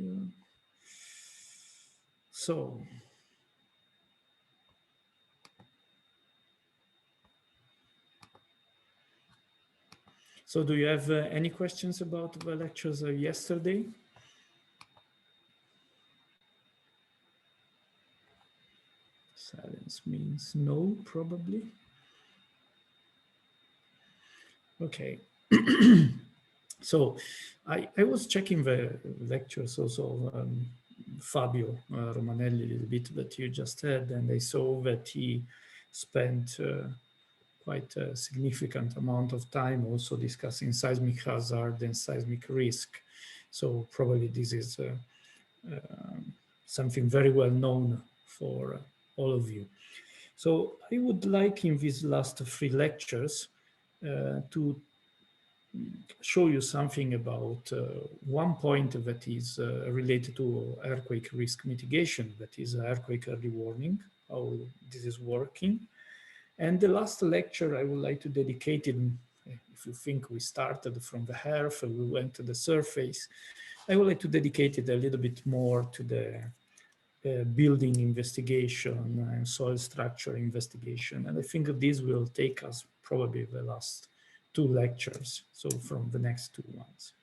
here. So do you have any questions about the lectures yesterday? Silence means no, probably. Okay. So I was checking the lectures also, Fabio Romanelli, a little bit that you just had, and I saw that he spent quite a significant amount of time also discussing seismic hazard and seismic risk. So probably this is something very well known for all of you. So I would like in these last 3 lectures to show you something about one point that is related to earthquake risk mitigation, that is earthquake early warning, how this is working. And the last lecture I would like to dedicate it, if you think we started from the earth, we went to the surface, I would like to dedicate it a little bit more to the building investigation and soil structure investigation. And I think this will take us probably the last 2 lectures, so from the next 2 ones.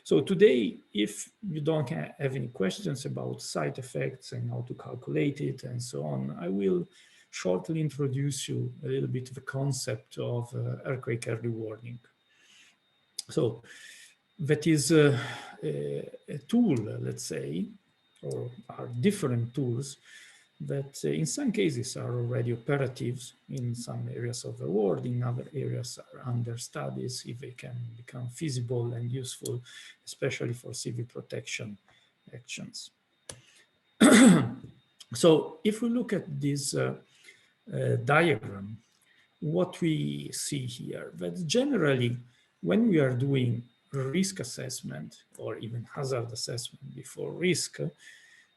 So today, if you don't have any questions about site effects and how to calculate it and so on, I will shortly introduce you a little bit the concept of earthquake early warning. So that is a tool, let's say, or are different tools that in some cases are already operative in some areas of the world, in other areas are under studies if they can become feasible and useful, especially for civil protection actions. So if we look at this diagram, what we see here, that generally when we are doing risk assessment or even hazard assessment before risk,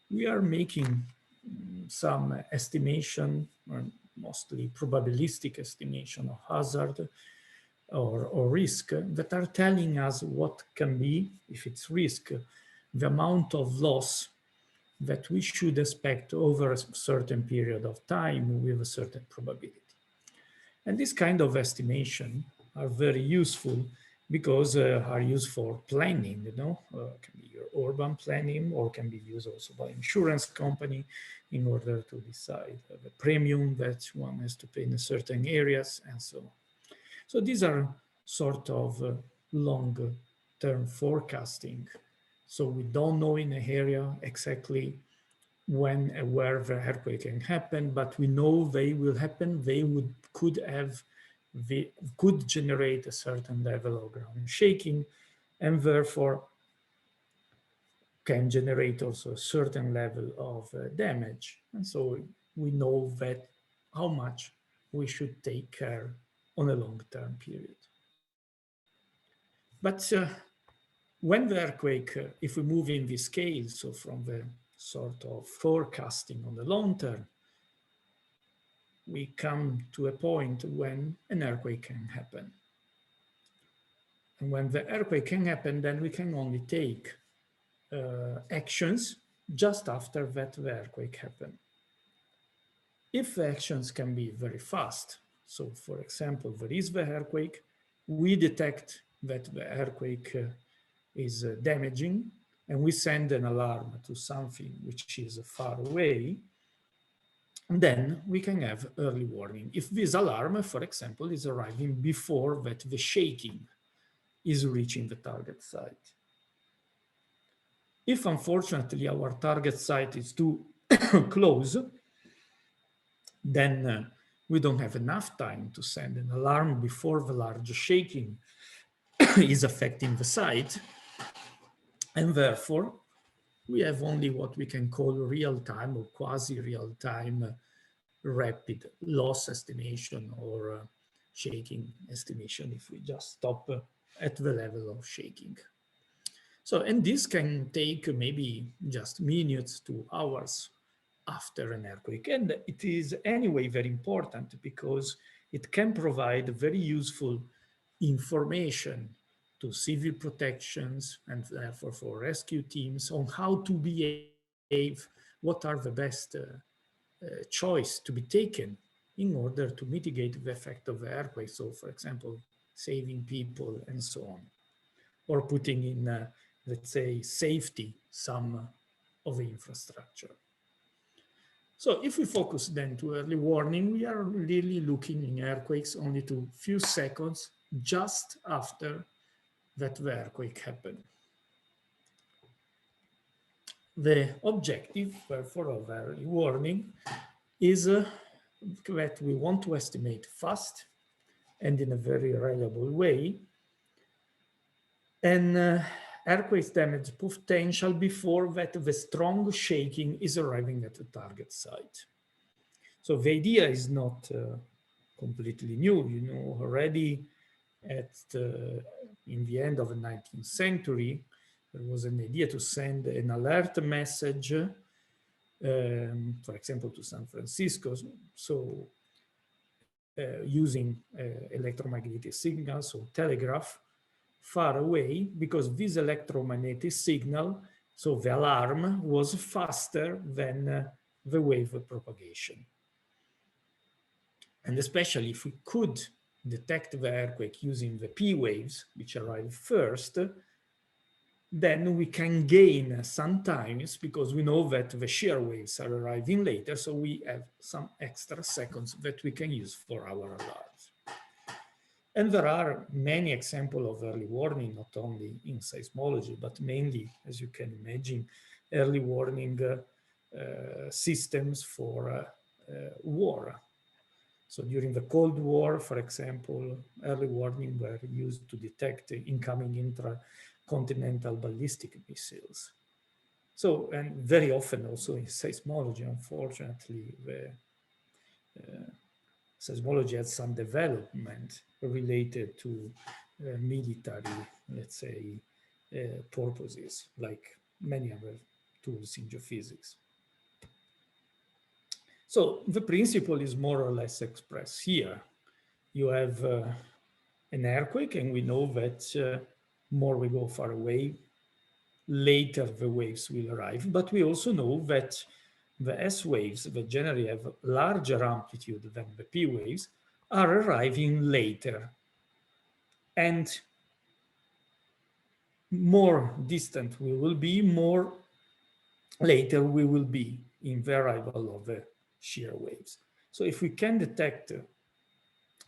we are making some estimation, or mostly probabilistic estimation of hazard or risk that are telling us what can be, if it's risk, the amount of loss that we should expect over a certain period of time with a certain probability. And this kind of estimation are very useful because are used for planning, you know, can be your urban planning or can be used also by insurance company in order to decide the premium that one has to pay in certain areas and so on. So these are sort of long-term forecasting. So we don't know in an area exactly when and where the earthquake can happen, but we know they will happen. They could generate a certain level of ground shaking, and therefore can generate also a certain level of damage. And so we know that how much we should take care on a long-term period. But when the earthquake, if we move in this scale, so from the sort of forecasting on the long term, we come to a point when an earthquake can happen. And when the earthquake can happen, then we can only take actions just after that the earthquake happened. If the actions can be very fast, so for example, there is the earthquake, we detect that the earthquake is damaging, and we send an alarm to something which is far away, then we can have early warning. If this alarm, for example, is arriving before that the shaking is reaching the target site. If unfortunately our target site is too close, then we don't have enough time to send an alarm before the large shaking is affecting the site. And therefore, we have only what we can call real-time or quasi-real-time rapid loss estimation or shaking estimation if we just stop at the level of shaking. So, and this can take maybe just minutes to hours after an earthquake. And it is anyway very important because it can provide very useful information to civil protections and therefore for rescue teams on how to behave, what are the best choice to be taken in order to mitigate the effect of the earthquake. So, for example, saving people and so on, or putting in, let's say, safety some of the infrastructure. So if we focus then to early warning, we are really looking in earthquakes only to few seconds just after that the earthquake happened. The objective, therefore, of early warning is that we want to estimate fast and in a very reliable way and earthquake damage potential before that the strong shaking is arriving at the target site. So the idea is not completely new. You know, already in the end of the 19th century, there was an idea to send an alert message, for example, to San Francisco. So using electromagnetic signals or telegraph far away, because this electromagnetic signal, so the alarm, was faster than the wave propagation. And especially if we could detect the earthquake using the P waves, which arrive first, then we can gain sometimes because we know that the shear waves are arriving later, so we have some extra seconds that we can use for our alarms. And there are many examples of early warning, not only in seismology, but mainly, as you can imagine, early warning systems for war. So during the Cold War, for example, early warning were used to detect incoming intercontinental ballistic missiles. So, and very often also in seismology, unfortunately, the seismology has some development related to military, let's say, purposes, like many other tools in geophysics. So the principle is more or less expressed here. You have an earthquake, and we know that more we go far away, later the waves will arrive. But we also know that the S waves, that generally have larger amplitude than the P waves, are arriving later. And more distant we will be, more later we will be in the arrival of the shear waves. So if we can detect,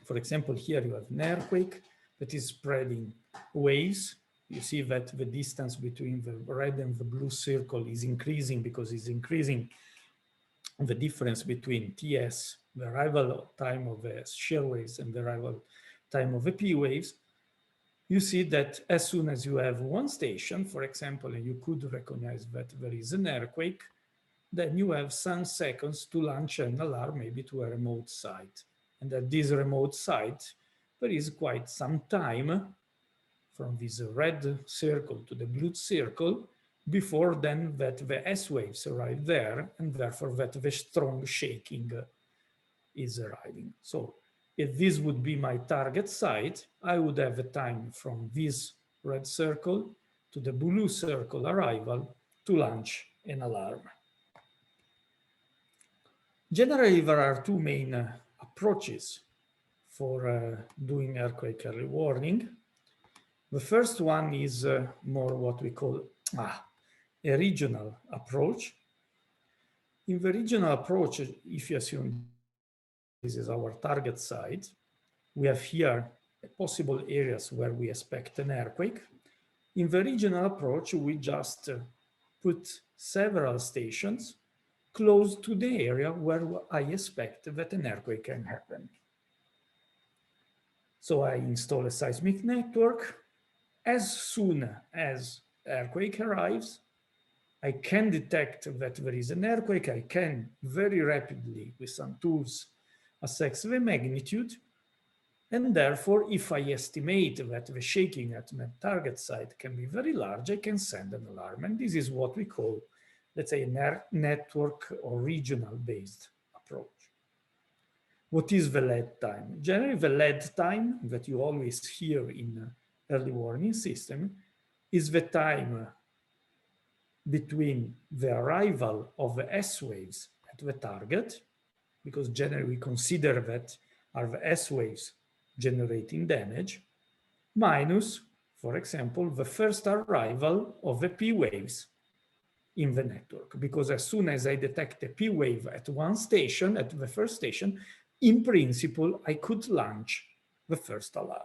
for example, here you have an earthquake that is spreading waves. You see that the distance between the red and the blue circle is increasing because it's increasing the difference between TS, the arrival time of the shear waves, and the arrival time of the P waves. You see that as soon as you have one station, for example, and you could recognize that there is an earthquake, then you have some seconds to launch an alarm, maybe to a remote site. And at this remote site, there is quite some time from this red circle to the blue circle before then that the S waves arrive there, and therefore that the strong shaking is arriving. So if this would be my target site, I would have a time from this red circle to the blue circle arrival to launch an alarm. Generally, there are two main approaches for doing earthquake early warning. The first one is more what we call a regional approach. In the regional approach, if you assume this is our target site, we have here possible areas where we expect an earthquake. In the regional approach, we just put several stations close to the area where I expect that an earthquake can happen. So I install a seismic network. As soon as earthquake arrives, I can detect that there is an earthquake. I can very rapidly, with some tools, assess the magnitude. And therefore, if I estimate that the shaking at my target site can be very large, I can send an alarm. And this is what we call, let's say, a network or regional-based approach. What is the lead time? Generally, the lead time that you always hear in early warning system is the time between the arrival of the S waves at the target, because generally we consider that are the S waves generating damage, minus, for example, the first arrival of the P waves in the network, because as soon as I detect a P wave at one station, at the first station, in principle, I could launch the first alarm.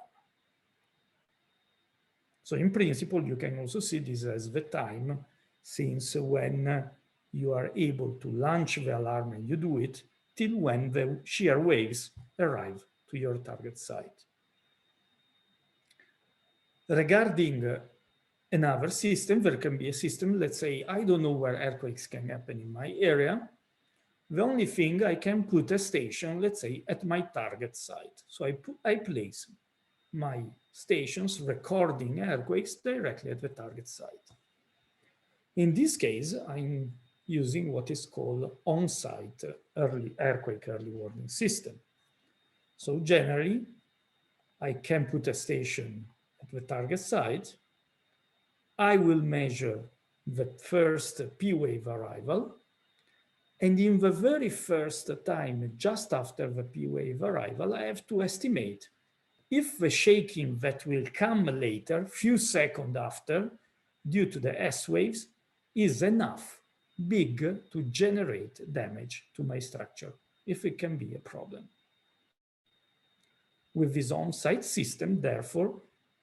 So in principle, you can also see this as the time since when you are able to launch the alarm and you do it till when the shear waves arrive to your target site. Regarding another system, there can be a system, let's say, I don't know where earthquakes can happen in my area. The only thing I can put a station, let's say, at my target site. So I place my stations recording earthquakes directly at the target site. In this case, I'm using what is called on-site earthquake early warning system. So generally, I can put a station at the target site. I will measure the first P wave arrival. And in the very first time, just after the P wave arrival, I have to estimate if the shaking that will come later, few seconds after, due to the S waves, is enough big to generate damage to my structure, if it can be a problem. With this on-site system, therefore,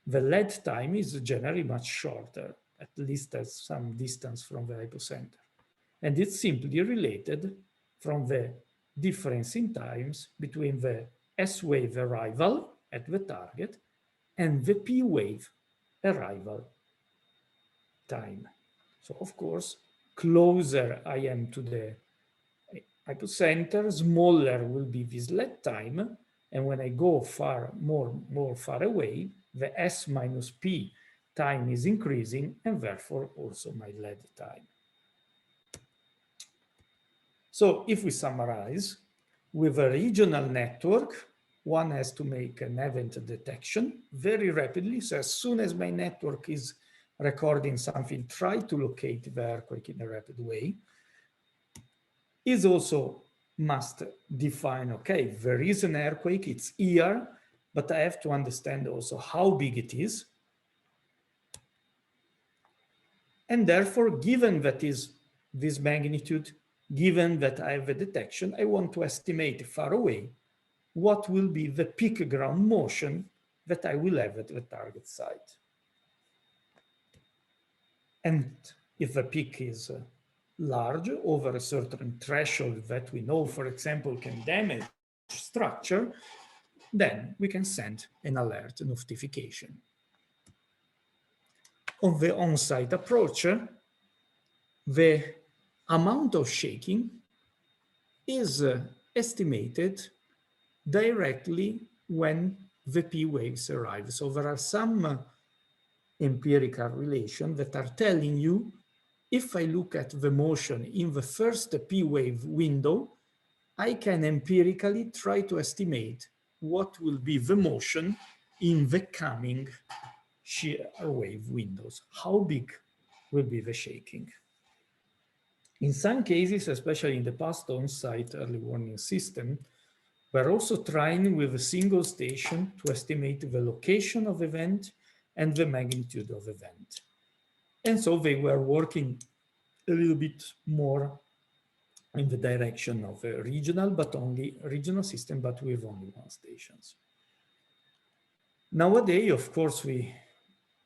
the lead time is generally much shorter, at least at some distance from the hypocenter. And it's simply related from the difference in times between the S wave arrival at the target and the P wave arrival time. So of course, closer I am to the hypocenter, smaller will be this lead time. And when I go more far away, the S minus P time is increasing, and therefore also my lead time. So if we summarize, with a regional network, one has to make an event detection very rapidly. So as soon as my network is recording something, try to locate the earthquake in a rapid way. Is also must define, okay, there is an earthquake, it's here, but I have to understand also how big it is. And therefore, given that is this magnitude, given that I have a detection, I want to estimate far away what will be the peak ground motion that I will have at the target site. And if the peak is large, over a certain threshold that we know, for example, can damage structure, then we can send an alert notification. On the on-site approach, the amount of shaking is estimated directly when the P waves arrive. So there are some empirical relations that are telling you, if I look at the motion in the first P wave window, I can empirically try to estimate what will be the motion in the coming shear wave windows. How big will be the shaking? In some cases, especially in the past on-site early warning system, we're also trying with a single station to estimate the location of event and the magnitude of event. And so they were working a little bit more in the direction of a regional, but only regional system, but with only one stations. Nowadays, of course, we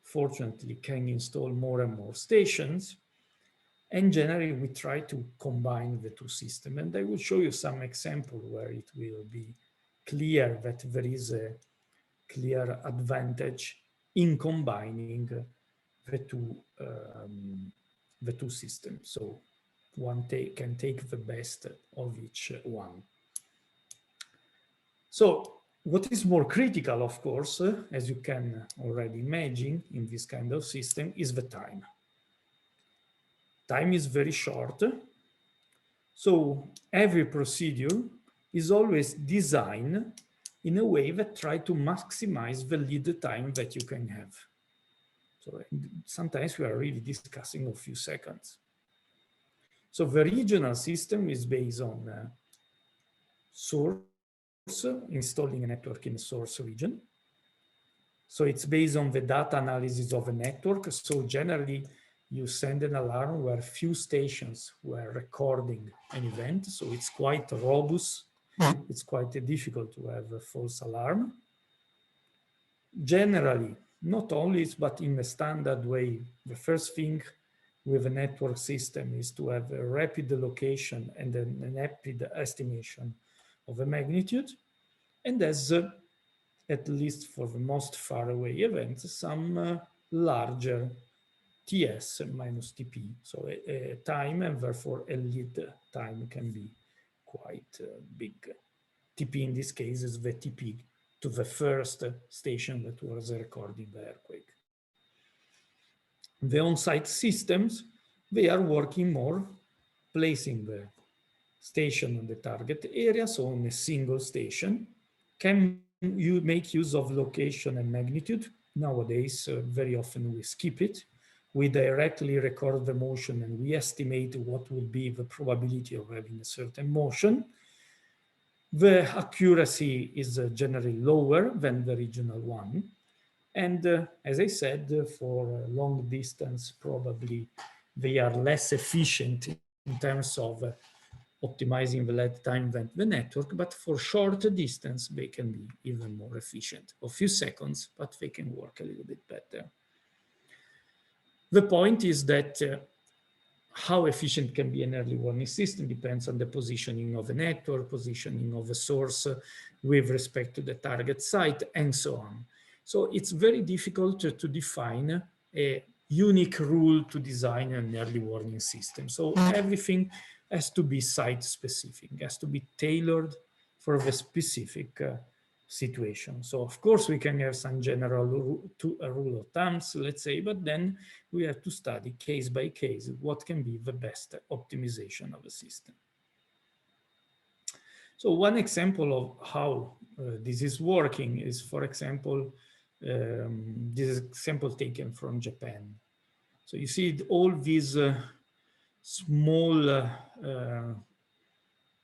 fortunately can install more and more stations. And generally, we try to combine the two systems. And I will show you some example where it will be clear that there is a clear advantage in combining the two systems. So one can take the best of each one. So what is more critical, of course, as you can already imagine in this kind of system, is the time. Time is very short. So every procedure is always designed in a way that try to maximize the lead time that you can have. So sometimes we are really discussing a few seconds. So the regional system is based on source, installing a network in a source region. So it's based on the data analysis of a network. So generally, you send an alarm where few stations were recording an event. So it's quite robust. It's quite difficult to have a false alarm. Generally, not always, but in a standard way, the first thing with a network system is to have a rapid location and then a rapid estimation of a magnitude. And as at least for the most far away events, some larger TS minus TP. So a time and therefore a lead time can be quite big. TP in this case is the TP to the first station that was recording the earthquake. The on-site systems, they are working more, placing the station on the target area, so on a single station. Can you make use of location and magnitude? Nowadays, very often we skip it. We directly record the motion and we estimate what would be the probability of having a certain motion. The accuracy is generally lower than the regional one. And as I said, for long distance, probably they are less efficient in terms of optimizing the lead time than the network, but for short distance, they can be even more efficient. A few seconds, but they can work a little bit better. The point is that how efficient can be an early warning system depends on the positioning of the network, positioning of the source with respect to the target site, and so on. So it's very difficult to define a unique rule to design an early warning system. So everything has to be site-specific, has to be tailored for the specific situation. So of course we can have some general rule of thumbs, let's say, but then we have to study case by case what can be the best optimization of the system. So one example of how this is working is, for example, this example taken from Japan. So you see all these small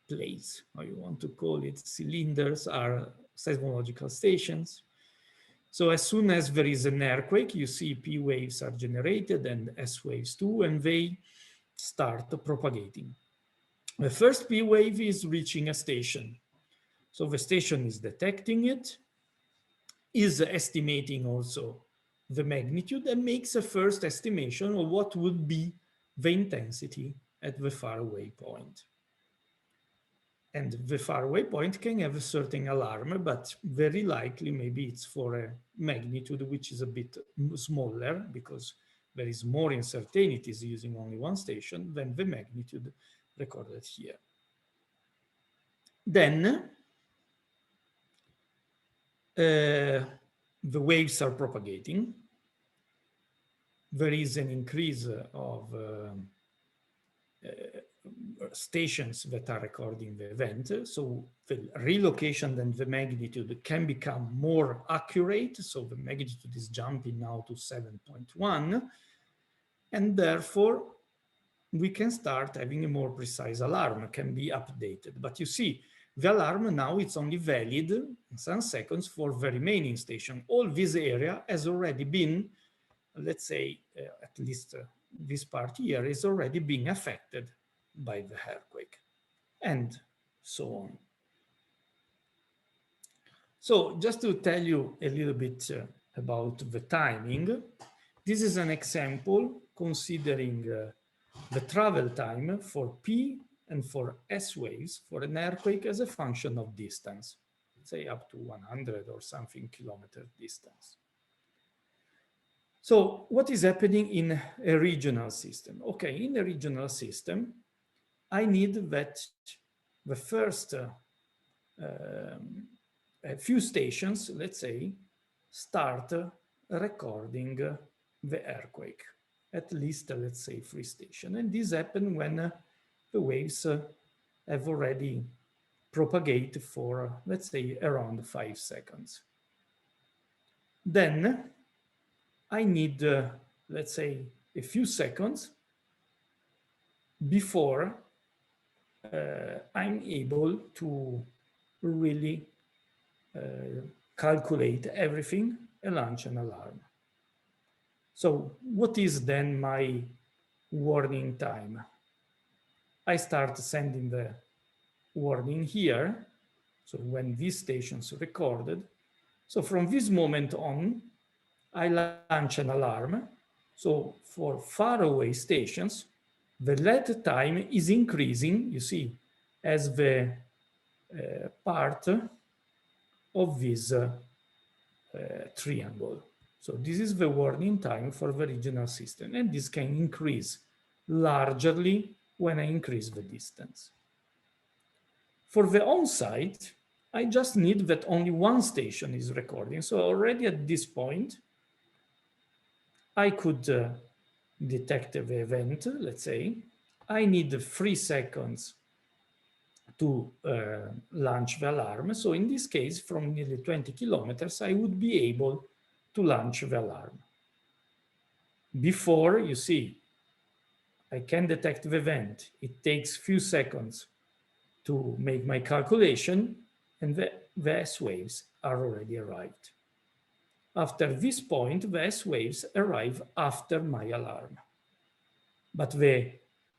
plates, how you want to call it, cylinders, are seismological stations. So as soon as there is an earthquake, you see P waves are generated and S waves too, and they start propagating. The first P wave is reaching a station. So the station is detecting it, is estimating also the magnitude, and makes a first estimation of what would be the intensity at the faraway point. And the faraway point can have a certain alarm, but very likely maybe it's for a magnitude which is a bit smaller because there is more uncertainties using only one station than the magnitude recorded here. Then the waves are propagating. There is an increase of stations that are recording the event. So the relocation and the magnitude can become more accurate. So the magnitude is jumping now to 7.1. And therefore, we can start having a more precise alarm, can be updated. But you see, the alarm now it's only valid in some seconds for the remaining station. All this area has already been, let's say, at least this part here is already being affected by the earthquake, and so on. So just to tell you a little bit about the timing, this is an example considering the travel time for P and for S waves for an earthquake as a function of distance, say up to 100 or something kilometer distance. So what is happening in a regional system? Okay, in a regional system, I need that the first a few stations, let's say, start recording the earthquake, at least, let's say, 3 stations. And this happens when the waves have already propagate for, let's say, around 5 seconds. Then I need, let's say, a few seconds before I'm able to really calculate everything and launch an alarm. So what is then my warning time? I start sending the warning here. So when this station's recorded. So from this moment on, I launch an alarm. So for faraway stations, the LED time is increasing, you see, as the part of this triangle. So this is the warning time for the regional system, and this can increase largely when I increase the distance. For the on-site, I just need that only one station is recording. So already at this point, I could detect the event, let's say. I need 3 seconds to launch the alarm. So in this case, from nearly 20 kilometers, I would be able to launch the alarm. Before, you see, I can detect the event. It takes few seconds to make my calculation, and the S waves are already arrived. After this point, the S waves arrive after my alarm. But the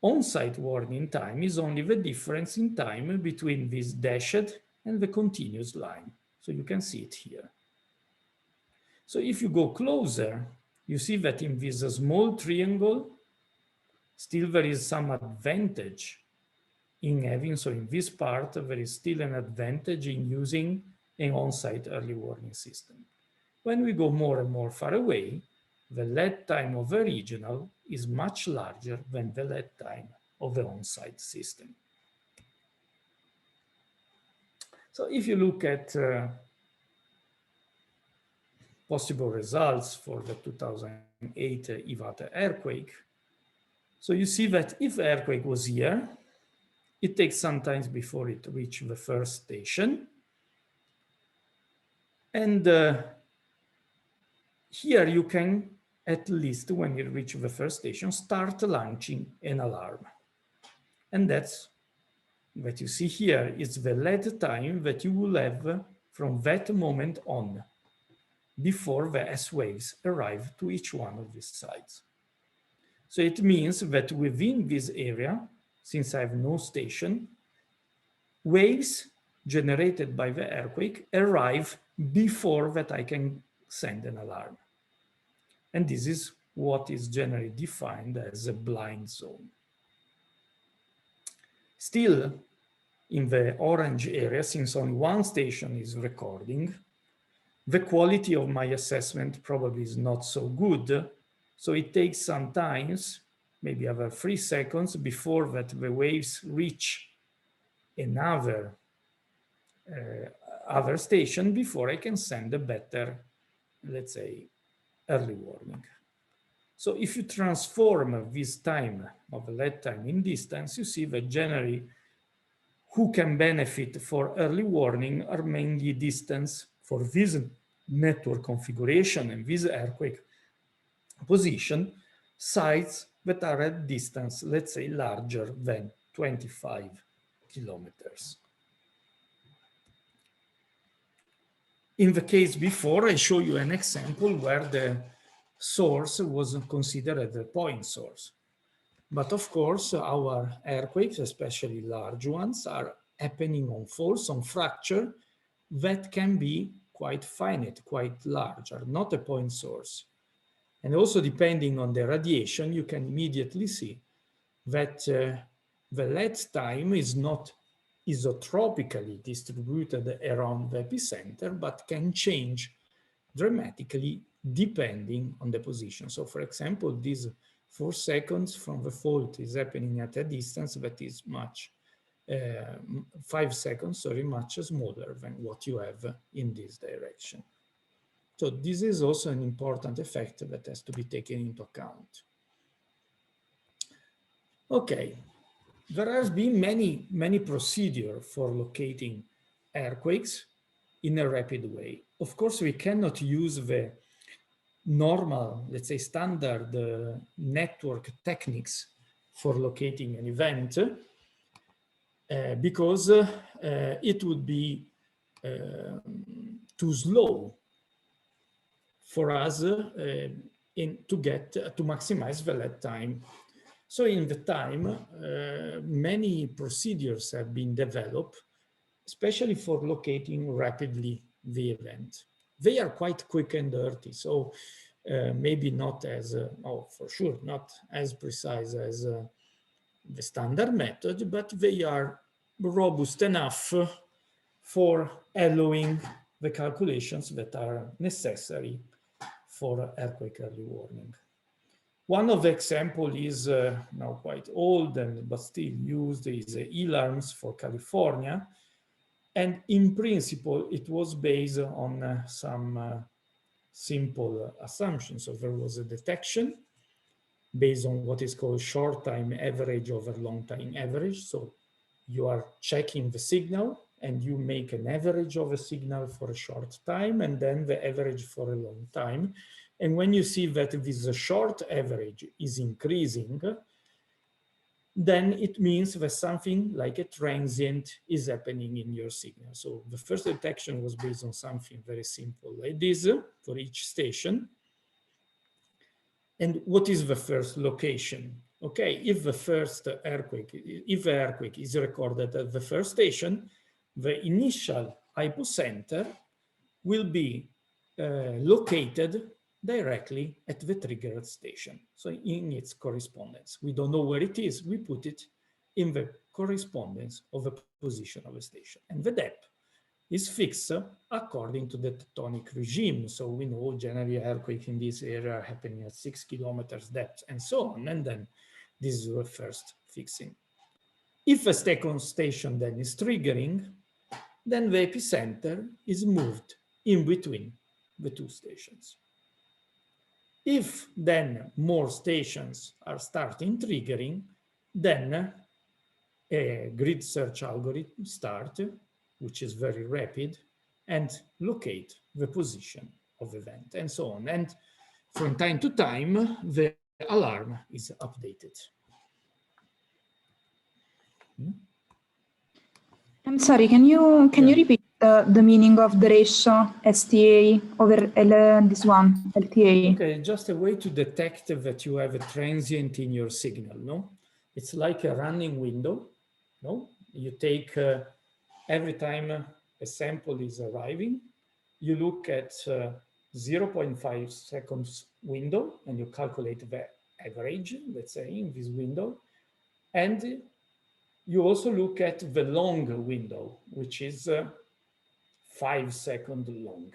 on-site warning time is only the difference in time between this dashed and the continuous line. So you can see it here. So if you go closer, you see that in this small triangle, still there is some advantage in having, so in this part, there is still an advantage in using an on-site early warning system. When we go more and more far away, the LED time of the regional is much larger than the LED time of the on-site system. So if you look at possible results for the 2008 Ivata earthquake, so you see that if the earthquake was here, it takes some time before it reaches the first station. And here you can, at least when you reach the first station, start launching an alarm. And that's what you see here is the LED time that you will have from that moment on, before the S waves arrive to each one of these sites. So it means that within this area, since I have no station, waves generated by the earthquake arrive before that I can send an alarm. And this is what is generally defined as a blind zone. Still, in the orange area, since only one station is recording, the quality of my assessment probably is not so good. So it takes some time, maybe over 3 seconds, before that the waves reach another other station before I can send a better, let's say, early warning. So if you transform this time of LED time in distance, you see that generally who can benefit for early warning are mainly distance for this network configuration and this earthquake position, sites that are at distance, let's say, larger than 25 kilometers. In the case before, I show you an example where the source was considered a point source. But of course, our earthquakes, especially large ones, are happening on faults, on fracture that can be quite finite, quite large, are not a point source. And also depending on the radiation, you can immediately see that the LED time is not isotropically distributed around the epicenter, but can change dramatically depending on the position. So for example, this 4 seconds from the fault is happening at a distance that is much, 5 seconds, sorry, much smaller than what you have in this direction. So this is also an important effect that has to be taken into account. Okay, there has been many procedures for locating earthquakes in a rapid way. Of course, we cannot use the normal, let's say standard network techniques for locating an event because it would be too slow for us to maximize the lead time. So in the time, many procedures have been developed, especially for locating rapidly the event. They are quite quick and dirty, so maybe not as, for sure, not as precise as the standard method, but they are robust enough for allowing the calculations that are necessary for earthquake early warning. One of the examples is now quite old but still used is alarms for California. And in principle, it was based on some simple assumptions. So there was a detection based on what is called short time average over long time average. So you are checking the signal and you make an average of a signal for a short time and then the average for a long time. And when you see that this short average is increasing, then it means that something like a transient is happening in your signal. So the first detection was based on something very simple like this for each station. And what is the first location? Okay, if the earthquake is recorded at the first station, the initial hypocenter will be located directly at the triggered station. So in its correspondence, we don't know where it is, we put it in the correspondence of the position of the station. And the depth is fixed according to the tectonic regime. So we know generally earthquake in this area are happening at 6 kilometers depth and so on. And then this is the first fixing. If a second station then is triggering, then the epicenter is moved in between the two stations. If then more stations are starting triggering, then a grid search algorithm starts, which is very rapid, and locate the position of the event and so on. And from time to time, the alarm is updated. I'm sorry, can you repeat the meaning of the ratio STA over this one, LTA? Okay, just a way to detect that you have a transient in your signal, no? It's like a running window, no? You take every time a sample is arriving, you look at 0.5 seconds window and you calculate the average, let's say, in this window. And you also look at the long window, which is 5 seconds long.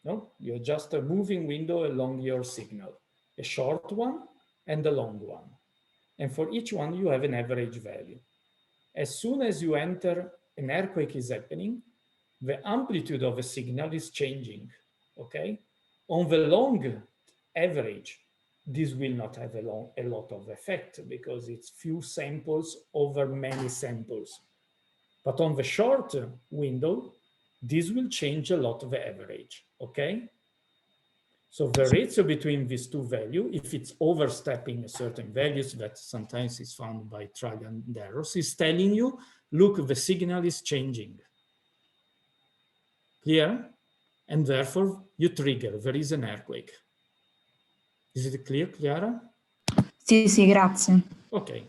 No? You're just a moving window along your signal, a short one and a long one. And for each one, you have an average value. As soon as you enter, an earthquake is happening, the amplitude of a signal is changing, okay? On the long average, this will not have a lot of effect because it's few samples over many samples. But on the short window, this will change a lot of the average, okay? So the ratio between these two values, if it's overstepping certain values that sometimes is found by trial and errors, is telling you, look, the signal is changing. Clear? And therefore, you trigger, there is an earthquake. Is it clear, Chiara? Sì, grazie. Okay.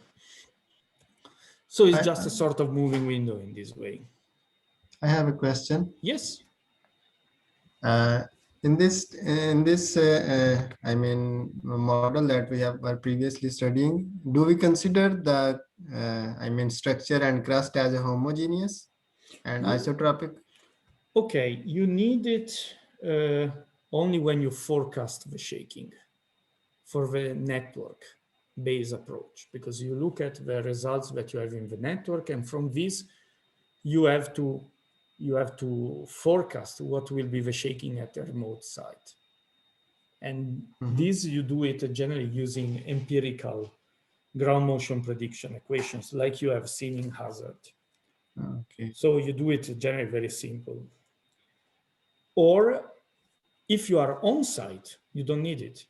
So it's just a sort of moving window in this way. I have a question. Yes. In this I mean model that we were previously studying, do we consider that I mean structure and crust as a homogeneous and isotropic? Okay, you need it only when you forecast the shaking for the network-based approach, because you look at the results that you have in the network, and from this you have to forecast what will be the shaking at the remote site. And this you do it generally using empirical ground motion prediction equations like you have seen in hazard. Okay. So you do it generally very simple. Or if you are on site, you don't need it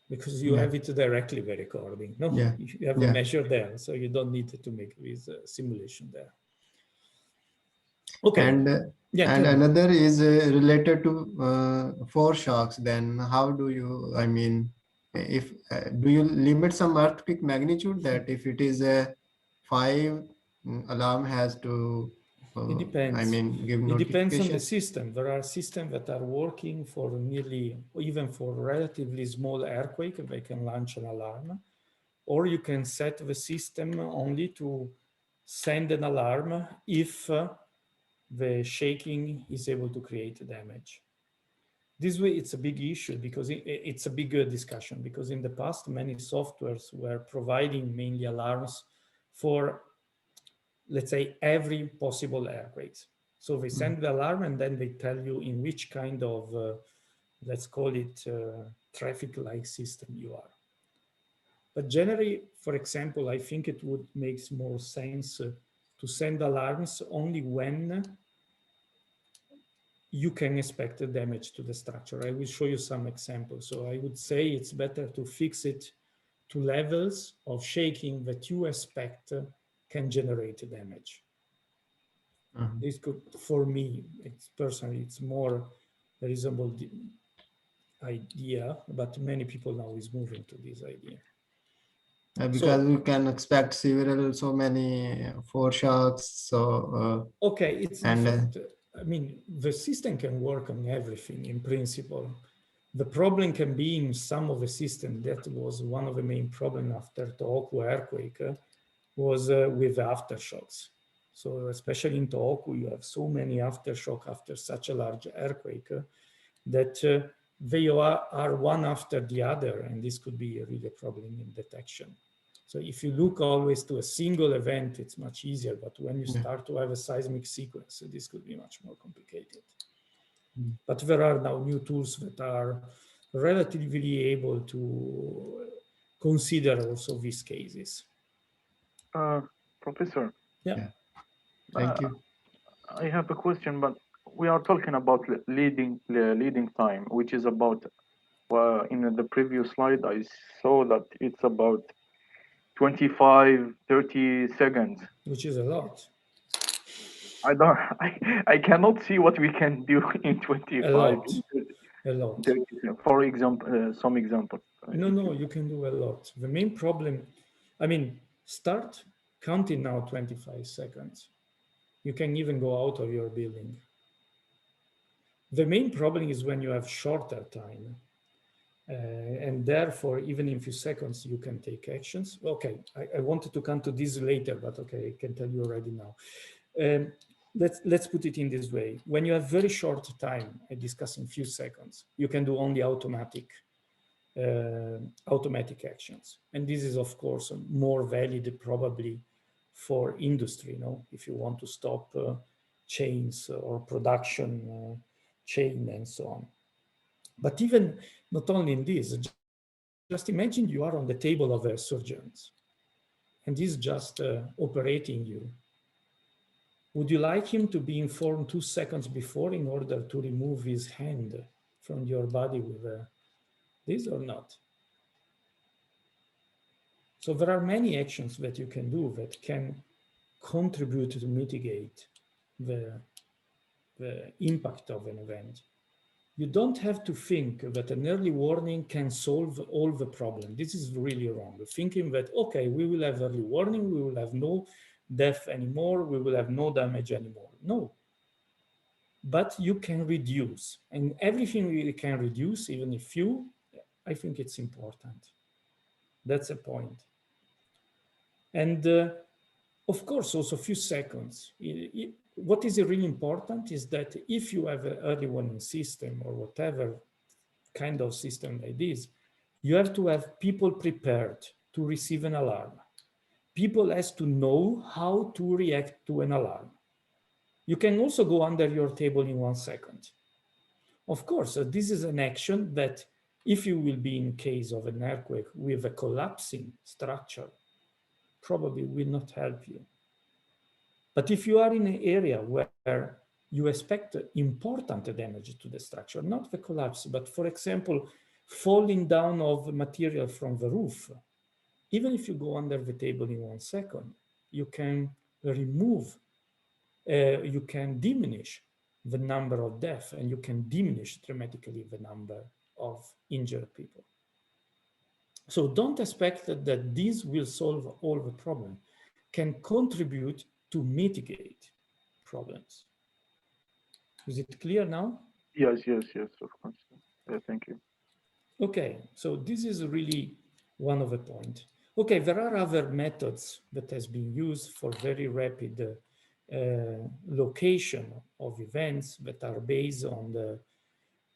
because you have it directly by recording. No, you have a measure there, so you don't need to make this simulation there. Okay. And another is related to foreshocks. Then how do you, I mean, if do you limit some earthquake magnitude that if it is a 5 alarm has to it depends. I mean, give it depends on the notification? system. There are systems that are working for nearly, even for relatively small earthquake, they can launch an alarm. Or you can set the system only to send an alarm if the shaking is able to create damage. This way, it's a big issue because it's a bigger discussion, because in the past, many softwares were providing mainly alarms for, let's say, every possible earthquakes. So they send the alarm and then they tell you in which kind of, let's call it traffic light system you are. But generally, for example, I think it would make more sense to send alarms only when you can expect the damage to the structure. I will show you some examples. So I would say it's better to fix it to levels of shaking that you expect can generate damage. This could, for me, it's personally, it's more reasonable idea, but many people now is moving to this idea. Because you can expect so many foreshocks. So okay, it's different. I mean, the system can work on everything in principle. The problem can be in some of the system. That was one of the main problems after Tohoku earthquake was with aftershocks. So especially in Tohoku, you have so many aftershock after such a large earthquake that they are one after the other, and this could be a really problem in detection. So if you look always to a single event, it's much easier. But when you start to have a seismic sequence, this could be much more complicated. But there are now new tools that are relatively able to consider also these cases. Professor. Yeah. Thank you. I have a question, but we are talking about leading time, which is about, in the previous slide, I saw that it's about 25, 30 seconds. Which is a lot. I cannot see what we can do in 25. A lot. 30, for example, some example. No, you can do a lot. The main problem, I mean, start counting now 25 seconds. You can even go out of your building. The main problem is when you have shorter time. And therefore, even in a few seconds, you can take actions. Okay, I wanted to come to this later, but okay, I can tell you already now. Let's put it in this way. When you have very short time, I discuss in few seconds, you can do only automatic actions. And this is, of course, more valid probably for industry, if you want to stop chains or production chain and so on. But even not only in this, just imagine you are on the table of a surgeon and he's just operating you. Would you like him to be informed 2 seconds before in order to remove his hand from your body with this or not? So there are many actions that you can do that can contribute to mitigate the impact of an event. You don't have to think that an early warning can solve all the problem. This is really wrong. Thinking that, okay, we will have early warning, we will have no death anymore, we will have no damage anymore. No. But you can reduce. And everything you can reduce, even if few, I think it's important. That's a point. And of course, also a few seconds. What is really important is that if you have an early warning system or whatever kind of system like this, you have to have people prepared to receive an alarm. People has to know how to react to an alarm. You can also go under your table in 1 second. Of course, this is an action that If you will be in case of an earthquake with a collapsing structure, probably will not help you. But if you are in an area where you expect important damage to the structure, not the collapse, but for example, falling down of material from the roof, even if you go under the table in 1 second, you can remove, you can diminish the number of deaths, and you can diminish dramatically the number of injured people. So don't expect that this will solve all the problem. Can contribute to mitigate problems. Is it clear now? Yes, of course. Yeah, thank you. Okay, so this is really one of the points. Okay, there are other methods that has been used for very rapid location of events that are based on the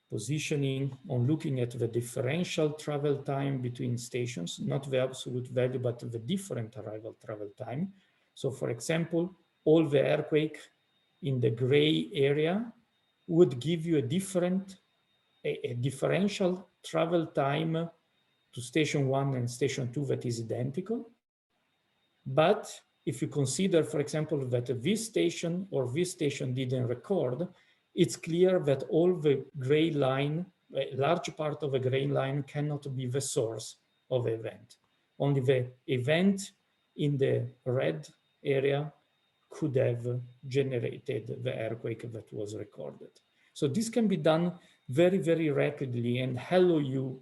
positioning, on looking at the differential travel time between stations, not the absolute value, but the different arrival travel time. So for example, all the earthquake in the gray area would give you a differential travel time to station 1 and station 2 that is identical. But if you consider, for example, that this station or this station didn't record, it's clear that all the gray line, a large part of a gray line cannot be the source of the event. Only the event in the red area could have generated the earthquake that was recorded. So this can be done very, very rapidly and allow you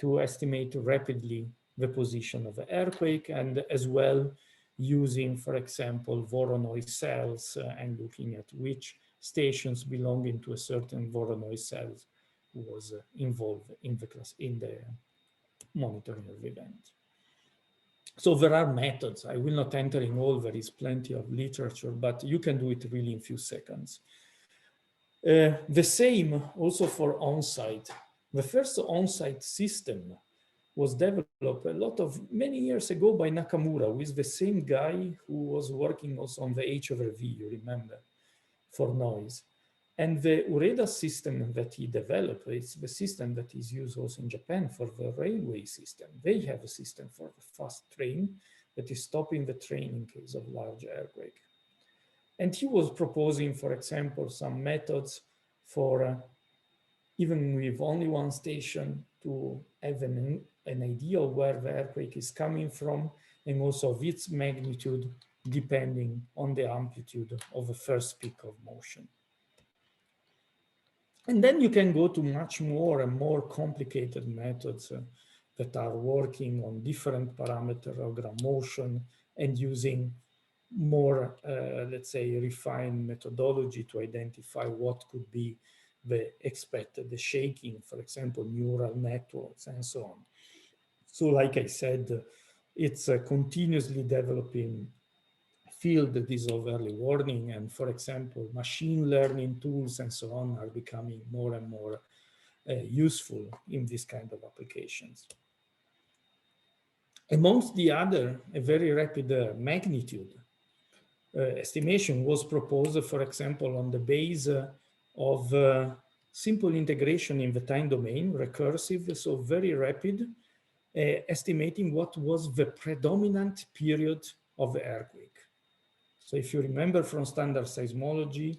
to estimate rapidly the position of the earthquake, and as well using, for example, Voronoi cells and looking at which stations belonging to a certain Voronoi cells was involved in the monitoring of the event. So there are methods. I will not enter in all, there is plenty of literature, but you can do it really in a few seconds. The same also for on-site. The first on-site system was developed many years ago by Nakamura, with the same guy who was working also on the H/V, you remember, for noise. And the Ureda system that he developed is the system that is used also in Japan for the railway system. They have a system for the fast train that is stopping the train in case of large earthquake. And he was proposing, for example, some methods for even with only one station to have an idea of where the earthquake is coming from, and also of its magnitude depending on the amplitude of the first peak of motion. And then you can go to much more and more complicated methods that are working on different parameters of ground motion and using more, let's say, refined methodology to identify what could be the expected, the shaking, for example, neural networks and so on. So like I said, it's a continuously developing field that is of early warning, and for example, machine learning tools and so on are becoming more and more useful in this kind of applications. Amongst the other, a very rapid magnitude estimation was proposed, for example, on the base of simple integration in the time domain, recursive, so very rapid, estimating what was the predominant period of the earthquake. So if you remember from standard seismology,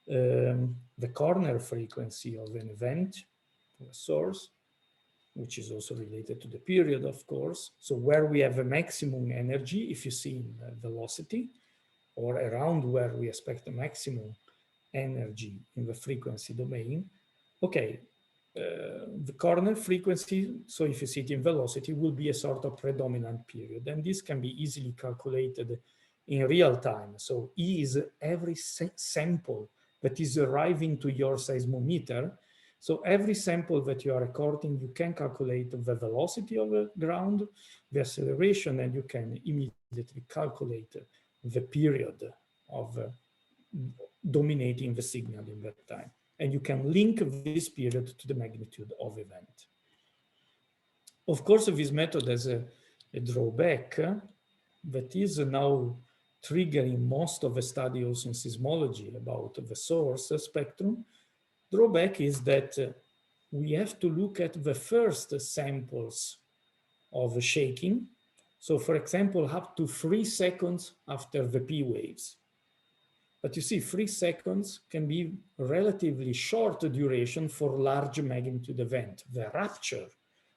the corner frequency of an event, a source, which is also related to the period, of course. So where we have a maximum energy, if you see in velocity, or around where we expect the maximum energy in the frequency domain, okay, the corner frequency, so if you see it in velocity, will be a sort of predominant period. And this can be easily calculated in real time. So E is every sample that is arriving to your seismometer. So every sample that you are recording, you can calculate the velocity of the ground, the acceleration, and you can immediately calculate the period of dominating the signal in that time. And you can link this period to the magnitude of event. Of course, this method has a drawback that is now triggering most of the studies in seismology about the source spectrum. Drawback is that we have to look at the first samples of shaking. So for example, up to 3 seconds after the P waves. But you see, 3 seconds can be relatively short duration for large magnitude event. The rupture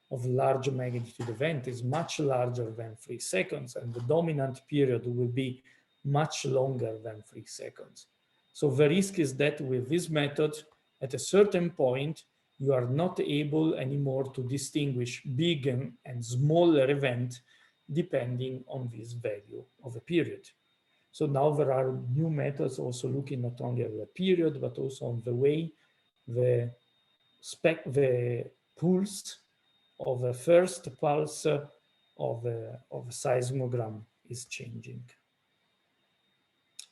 of large magnitude event is much larger than 3 seconds, and the dominant period will be much longer than 3 seconds. So the risk is that with this method, at a certain point, you are not able anymore to distinguish big and smaller event depending on this value of a period. So now there are new methods also looking not only at the period, but also on the way the pulse of the first pulse of a seismogram is changing.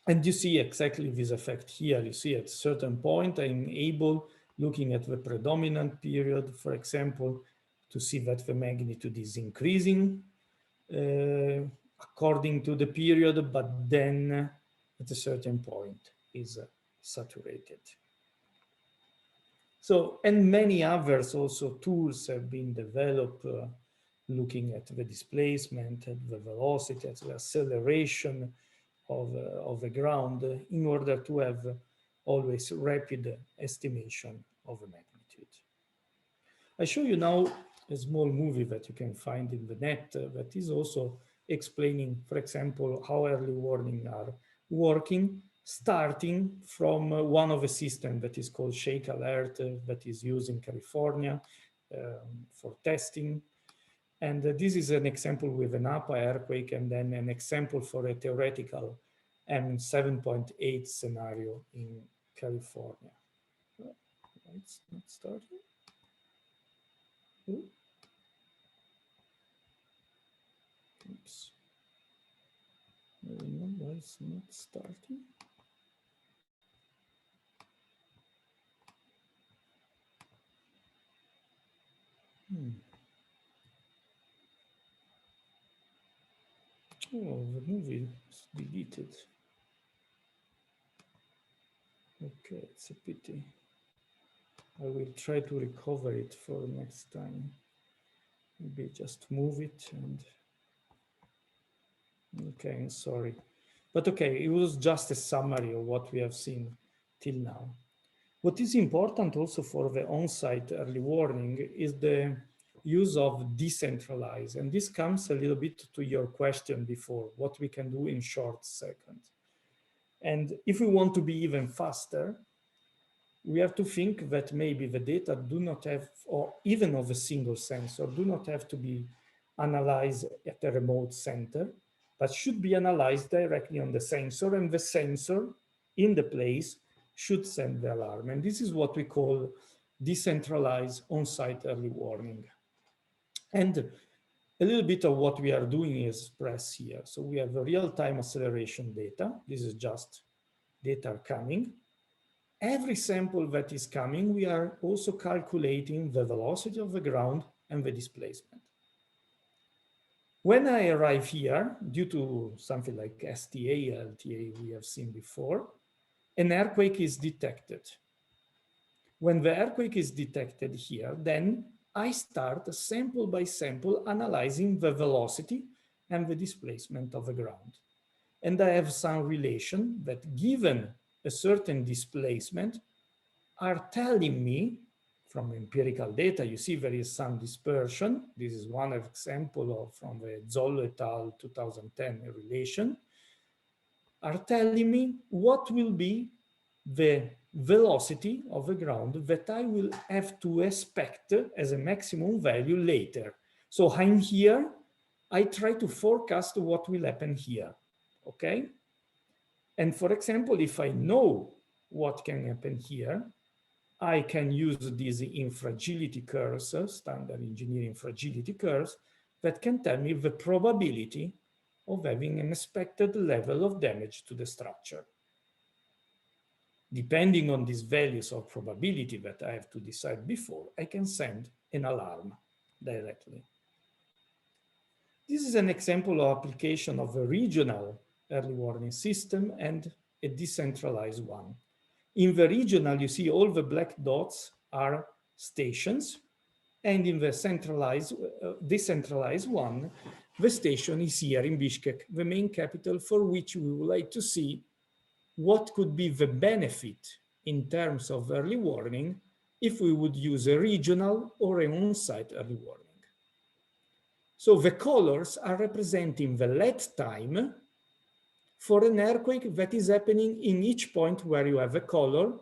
And you see exactly this effect here. You see at a certain point, I'm able, looking at the predominant period, for example, to see that the magnitude is increasing according to the period, but then at a certain point is saturated. So, and many others also tools have been developed looking at the displacement, at the velocity, at the acceleration of the ground in order to have always rapid estimation of the magnitude. I show you now a small movie that you can find in the net that is also explaining, for example, how early warning are working, starting from one of the systems that is called Shake Alert that is used in California for testing. And this is an example with an APA earthquake, and then an example for a theoretical M7.8 scenario in California. It's not starting. Oops. I don't know why it's not starting. Oh, the movie is deleted. Okay, it's a pity. I will try to recover it for next time. Maybe just move it and... Okay, I'm sorry. But okay, it was just a summary of what we have seen till now. What is important also for the on-site early warning is the use of decentralized. And this comes a little bit to your question before, what we can do in short seconds. And if we want to be even faster, we have to think that maybe the data do not have, or even of a single sensor, do not have to be analyzed at a remote center, but should be analyzed directly on the sensor, and the sensor in the place should send the alarm. And this is what we call decentralized on-site early warning. And a little bit of what we are doing is expressed here. So we have the real-time acceleration data. This is just data coming. Every sample that is coming, we are also calculating the velocity of the ground and the displacement. When I arrive here, due to something like STA, LTA we have seen before, an earthquake is detected. When the earthquake is detected here, then I start sample by sample analyzing the velocity and the displacement of the ground. And I have some relation that given a certain displacement are telling me from empirical data, you see there is some dispersion. This is one example from the Zollo et al. 2010 relation, are telling me what will be the velocity of the ground that I will have to expect as a maximum value later. So I'm here, I try to forecast what will happen here, okay? And for example, if I know what can happen here, I can use these infragility curves, standard engineering fragility curves, that can tell me the probability of having an expected level of damage to the structure. Depending on these values of probability that I have to decide before, I can send an alarm directly. This is an example of application of a regional early warning system and a decentralized one. In the regional, you see all the black dots are stations. And in the decentralized one, the station is here in Bishkek, the main capital, for which we would like to see what could be the benefit in terms of early warning if we would use a regional or an on-site early warning. So the colors are representing the lead time for an earthquake that is happening in each point where you have a color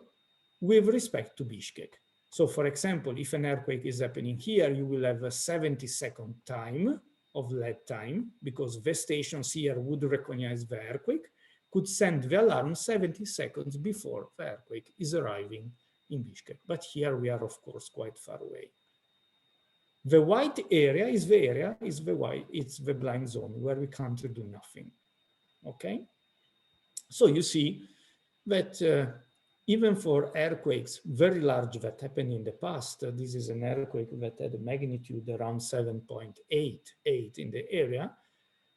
with respect to Bishkek. So for example, if an earthquake is happening here, you will have a 70-second time of lead time, because the stations here would recognize the earthquake, could send the alarm 70 seconds before the earthquake is arriving in Bishkek. But here we are, of course, quite far away. The white area is it's the blind zone where we can't do nothing, okay? So you see that even for earthquakes very large that happened in the past, this is an earthquake that had a magnitude around 7.88 in the area,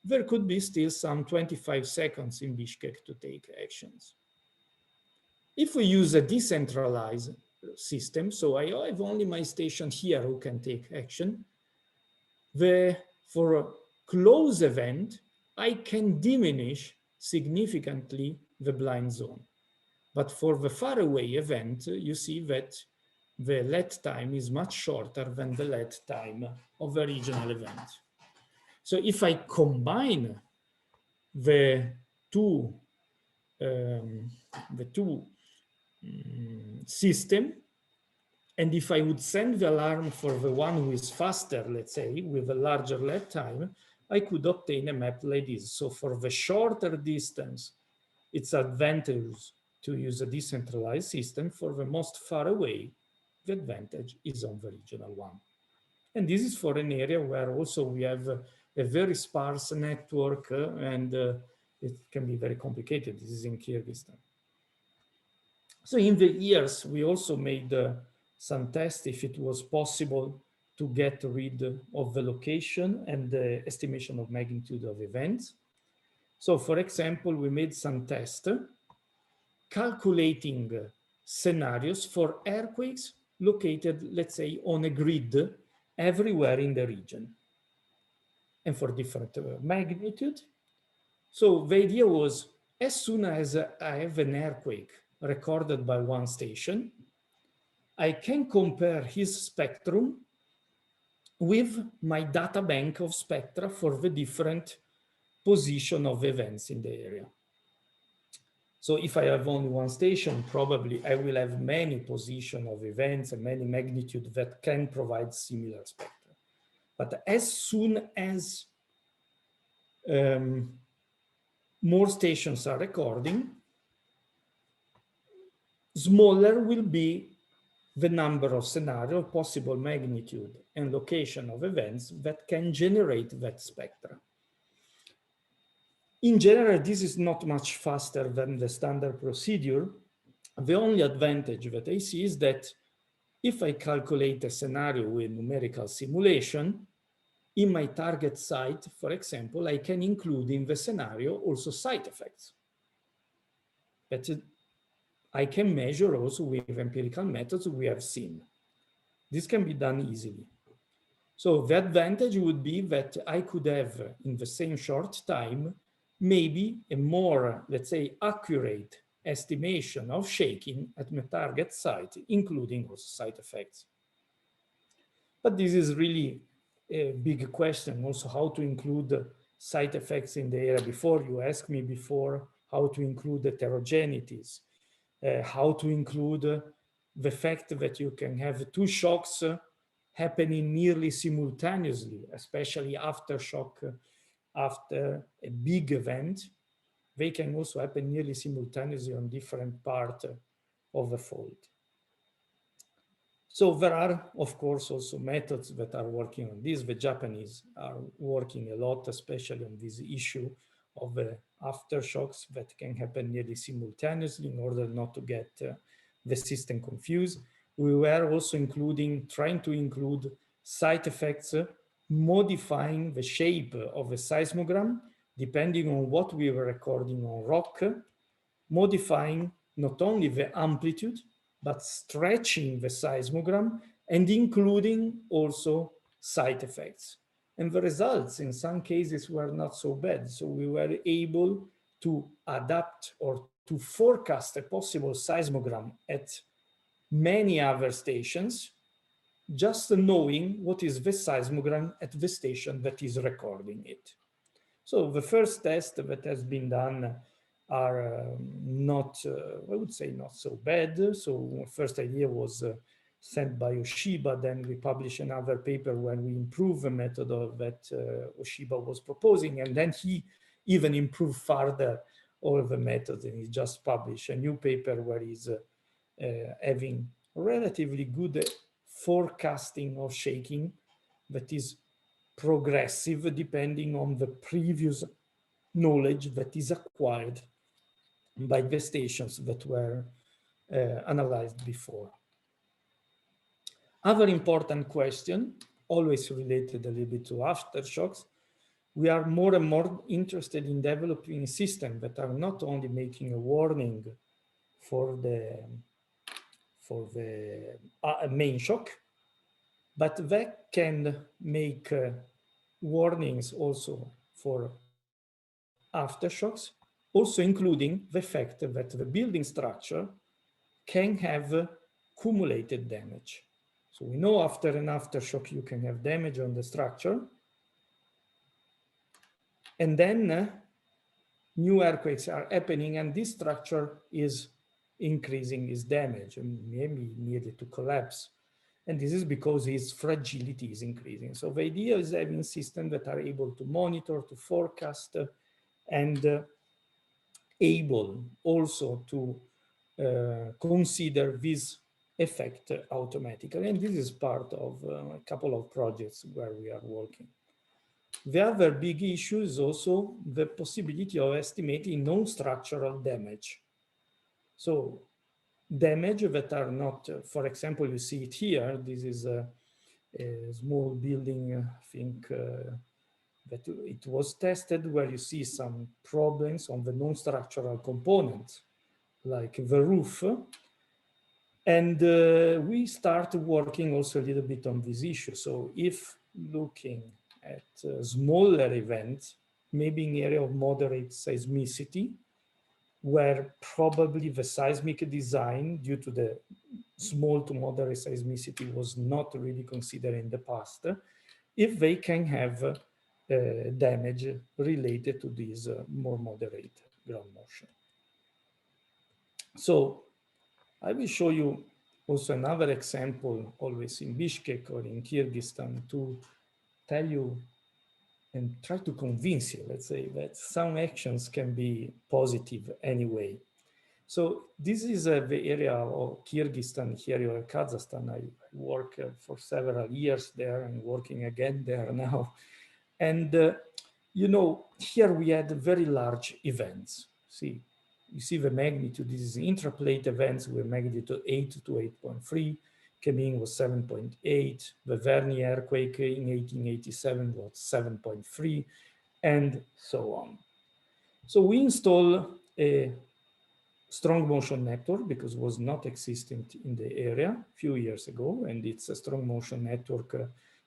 there could be still some 25 seconds in Bishkek to take actions. If we use a decentralized system, so I have only my station here who can take action, for a close event, I can diminish significantly the blind zone. But for the far away event, you see that the lead time is much shorter than the lead time of a regional event. So if I combine the two system, and if I would send the alarm for the one who is faster, let's say, with a larger lead time, I could obtain a map like this. So for the shorter distance, it's advantageous to use a decentralized system. For the most far away, the advantage is on the regional one. And this is for an area where also we have a very sparse network and it can be very complicated. This is in Kyrgyzstan. So in the years, we also made some tests if it was possible to get rid of the location and the estimation of magnitude of events. So for example, we made some tests calculating scenarios for earthquakes located, let's say, on a grid everywhere in the region and for different magnitude. So the idea was, as soon as I have an earthquake recorded by one station, I can compare his spectrum with my data bank of spectra for the different position of events in the area. So if I have only one station, probably I will have many position of events and many magnitude that can provide similar spectra. But as soon as more stations are recording, smaller will be the number of scenario, possible magnitude and location of events that can generate that spectra. In general, this is not much faster than the standard procedure. The only advantage that I see is that if I calculate a scenario with numerical simulation, in my target site, for example, I can include in the scenario also side effects that I can measure also with empirical methods we have seen. This can be done easily. So the advantage would be that I could have, in the same short time, maybe a more, let's say, accurate estimation of shaking at my target site, including also side effects. But this is really a big question, also how to include side effects in the area. Before, you asked me before how to include heterogeneities, how to include the fact that you can have two shocks happening nearly simultaneously, especially aftershock after a big event. They can also happen nearly simultaneously on different parts of the fault. So there are, of course, also methods that are working on this. The Japanese are working a lot, especially on this issue of the aftershocks that can happen nearly simultaneously in order not to get the system confused. We were also trying to include side effects, modifying the shape of a seismogram, depending on what we were recording on rock, modifying not only the amplitude, but stretching the seismogram and including also side effects. And the results in some cases were not so bad. So we were able to adapt or to forecast a possible seismogram at many other stations, just knowing what is the seismogram at the station that is recording it. So the first test that has been done are not, I would say, not so bad. So first idea was sent by Oshiba. Then we published another paper when we improved the method that Oshiba was proposing. And then he even improved further all the methods, and he just published a new paper where he's having relatively good forecasting of shaking that is progressive depending on the previous knowledge that is acquired by the stations that were analyzed before. Other important question, always related a little bit to aftershocks, we are more and more interested in developing systems that are not only making a warning for the main shock, but that can make warnings also for aftershocks, also including the fact that the building structure can have cumulated damage. So we know after an aftershock you can have damage on the structure, and then new earthquakes are happening and this structure is increasing its damage and maybe needed to collapse. And this is because its fragility is increasing. So the idea is having systems that are able to monitor, to forecast, and able also to consider this effect automatically. And this is part of a couple of projects where we are working. The other big issue is also the possibility of estimating non-structural damage. So damage that are not, for example, you see it here, this is a small building, I think that it was tested where you see some problems on the non-structural components, like the roof. And we start working also a little bit on this issue. So if looking at smaller events, maybe in area of moderate seismicity, where probably the seismic design due to the small to moderate seismicity was not really considered in the past, if they can have damage related to this more moderate ground motion. So I will show you also another example, always in Bishkek or in Kyrgyzstan, to tell you and try to convince you, let's say, that some actions can be positive anyway. So this is the area of Kyrgyzstan, here in Kazakhstan. I work for several years there and working again there now. And, you know, here we had very large events. See, you see the magnitude, this is intraplate events with magnitude 8 to 8.3. Kemin was 7.8. The Verni earthquake in 1887 was 7.3, and so on. So we installed a strong motion network because it was not existent in the area a few years ago, and it's a strong motion network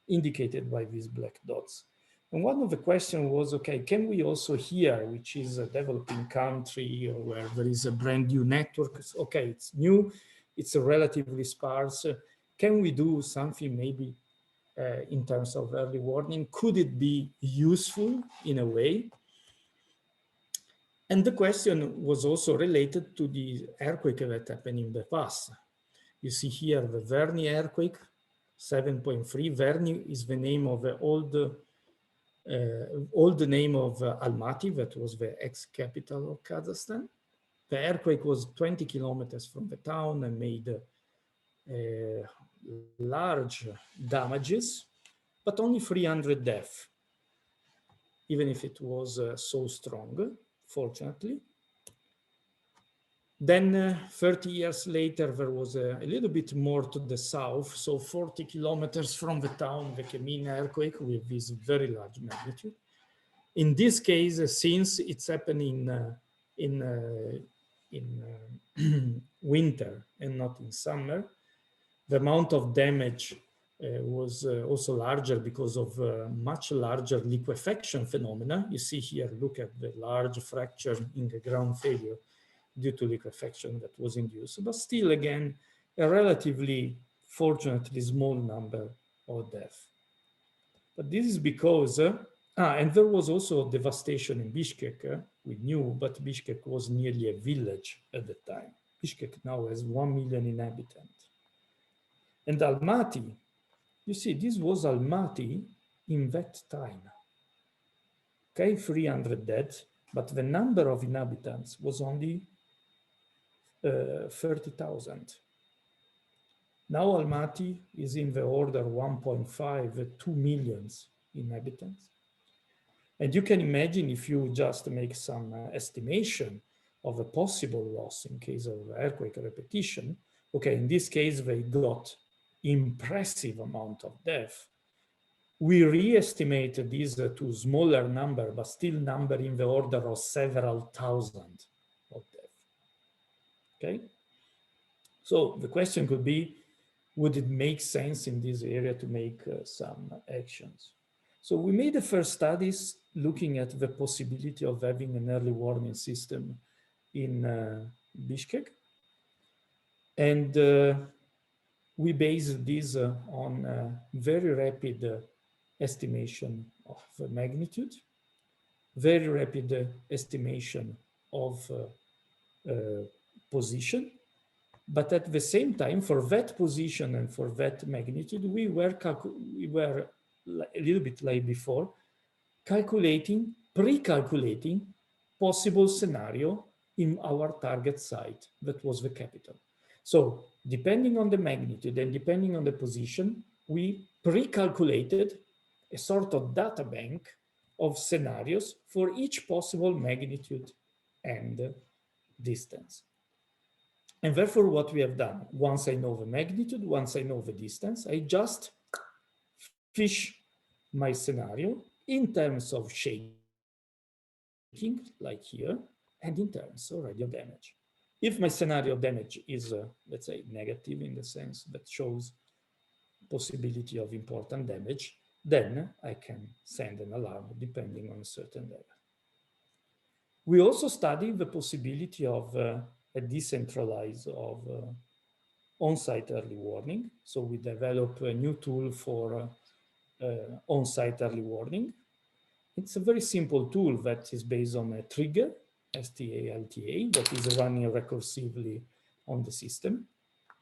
indicated by these black dots. And one of the questions was, okay, can we also here, which is a developing country or where there is a brand new network, okay, it's new, it's a relatively sparse, can we do something maybe in terms of early warning? Could it be useful in a way? And the question was also related to the earthquake that happened in the past. You see here the Verni earthquake, 7.3. Verni is the name of the old name of Almaty, that was the ex-capital of Kazakhstan. The earthquake was 20 kilometers from the town and made large damages, but only 300 deaths, even if it was so strong, fortunately. Then 30 years later, there was a little bit more to the south, so 40 kilometers from the town, the Kemin earthquake with this very large magnitude. In this case, since it's happening in winter and not in summer, The amount of damage was also larger because of much larger liquefaction phenomena. You see here, look at the large fracture in the ground failure due to liquefaction that was induced, but still, again, a relatively, fortunately, small number of deaths. But this is because, and there was also devastation in Bishkek, we knew, but Bishkek was nearly a village at the time. Bishkek now has 1 million inhabitants. And Almaty, you see, this was Almaty in that time. Okay, 300 dead, but the number of inhabitants was only 30,000. Now Almaty is in the order 1.5, 2 million inhabitants. And you can imagine if you just make some estimation of a possible loss in case of earthquake repetition. Okay, in this case, they got impressive amount of death. We re-estimate this to smaller number, but still number in the order of several thousand of death. Okay, so the question could be, would it make sense in this area to make some actions? So we made the first studies looking at the possibility of having an early warning system in Bishkek. And we based this on very rapid estimation of magnitude, very rapid estimation of position. But at the same time, for that position and for that magnitude, we were a little bit like before, pre-calculating possible scenario in our target site, that was the capital. So depending on the magnitude and depending on the position, we pre-calculated a sort of data bank of scenarios for each possible magnitude and distance. And therefore, what we have done, once I know the magnitude, once I know the distance, I just fish my scenario in terms of shaking, like here, and in terms of radio damage. If my scenario damage is, let's say, negative in the sense that shows possibility of important damage, then I can send an alarm depending on a certain level. We also studied the possibility of a decentralized on-site early warning. So we developed a new tool for on-site early warning. It's a very simple tool that is based on a trigger, STA-LTA, that is running recursively on the system.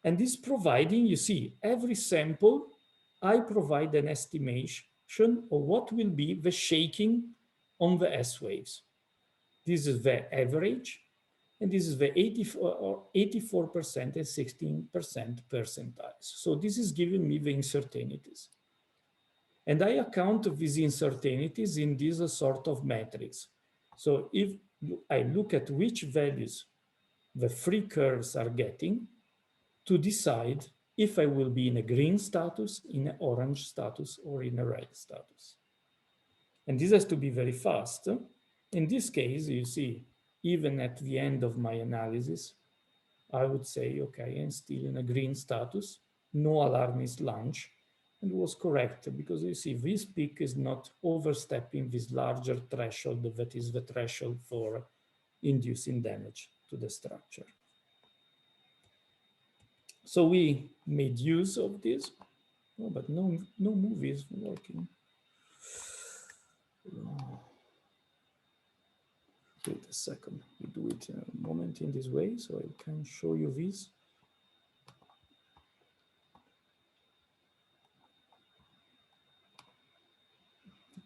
And this providing, you see, every sample, I provide an estimation of what will be the shaking on the S waves. This is the average, and this is the 84% and 16% percentiles. So this is giving me the uncertainties. And I account these uncertainties in this sort of matrix. So if I look at which values the three curves are getting to decide if I will be in a green status, in an orange status, or in a red status. And this has to be very fast. In this case, you see, even at the end of my analysis, I would say, okay, I'm still in a green status, no alarm is launched, and was correct because you see this peak is not overstepping this larger threshold that is the threshold for inducing damage to the structure. So we made use of this, but no movie is working. Wait a second, we do it in a moment in this way, so I can show you this.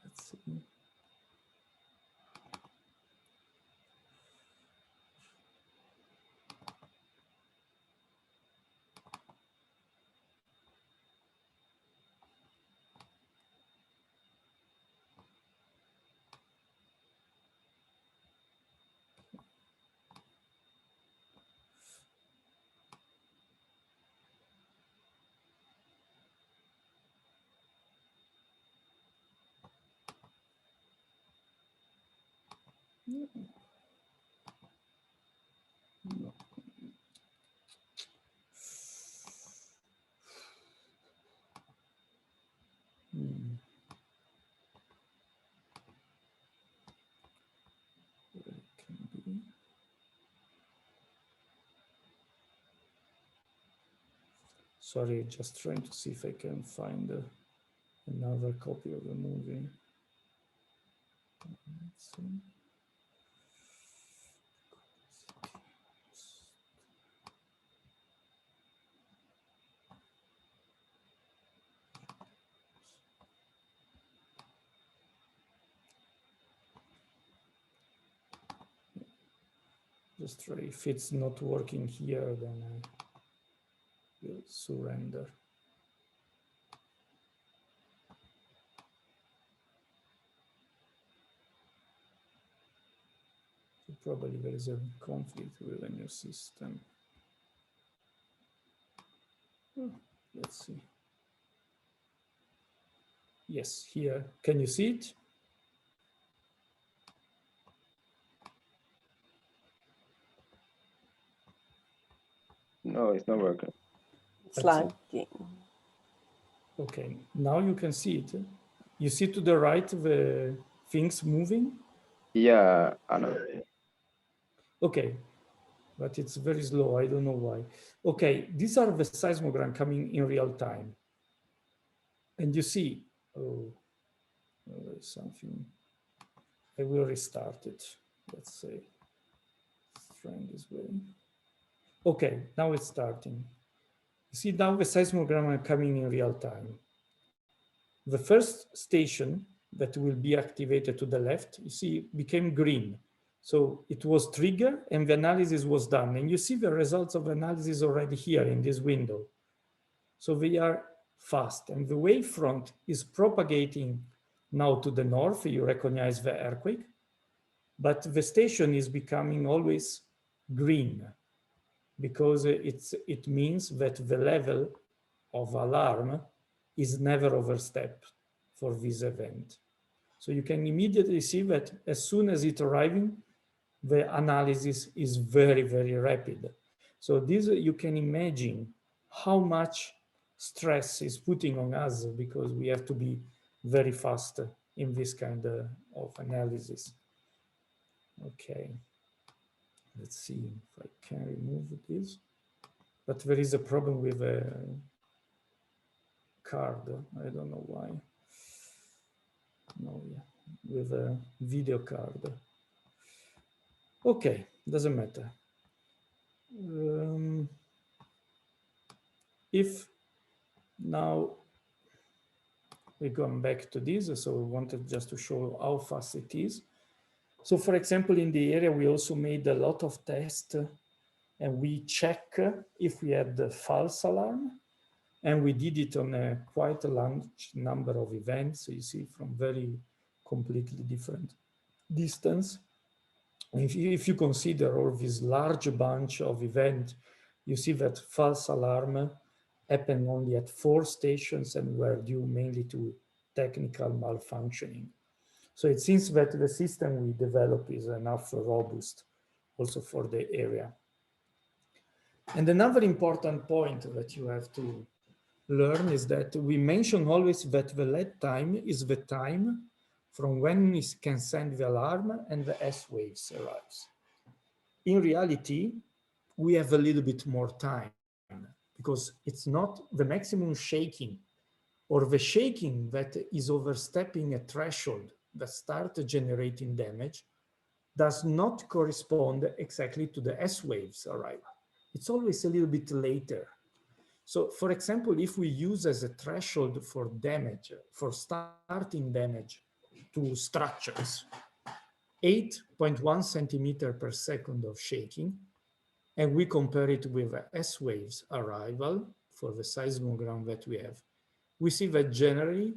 Let's see. No. Sorry, just trying to see if I can find another copy of the movie. Let's see. Just try, if it's not working here, then I will surrender. So probably there is a conflict with a new system. Oh, let's see. Yes, here. Can you see it? No, it's not working. It's lagging. Okay, now you can see it. You see to the right the things moving? Yeah, I know. Okay, but it's very slow. I don't know why. Okay, these are the seismogram coming in real time. And you see, oh, there's something. I will restart it. Let's say, let's try this way. Okay, now it's starting. You see now the seismogram are coming in real time. The first station that will be activated to the left, you see, became green. So it was triggered and the analysis was done. And you see the results of analysis already here in this window. So they are fast. And the wavefront is propagating now to the north. You recognize the earthquake. But the station is becoming always green because it means that the level of alarm is never overstepped for this event. So you can immediately see that as soon as it's arriving, the analysis is very, very rapid. So this, you can imagine how much stress is putting on us because we have to be very fast in this kind of analysis. Okay, let's see if I can remove this. But there is a problem with a card. I don't know why. No, yeah, with a video card. Okay, doesn't matter. If now we come back to this, so we wanted just to show how fast it is. So for example, in the area, we also made a lot of tests and we check if we had the false alarm. And we did it on a quite a large number of events. So you see from very completely different distance. If you consider all this large bunch of events, you see that false alarm happened only at 4 stations and were due mainly to technical malfunctioning. So it seems that the system we develop is enough robust also for the area. And another important point that you have to learn is that we mention always that the lead time is the time from when it can send the alarm and the S waves arrives. In reality, we have a little bit more time because it's not the maximum shaking or the shaking that is overstepping a threshold that starts generating damage does not correspond exactly to the S waves arrival. It's always a little bit later. So for example, if we use as a threshold for damage, for starting damage to structures, 8.1 centimeter per second of shaking, and we compare it with the S waves arrival for the seismogram that we have, we see that generally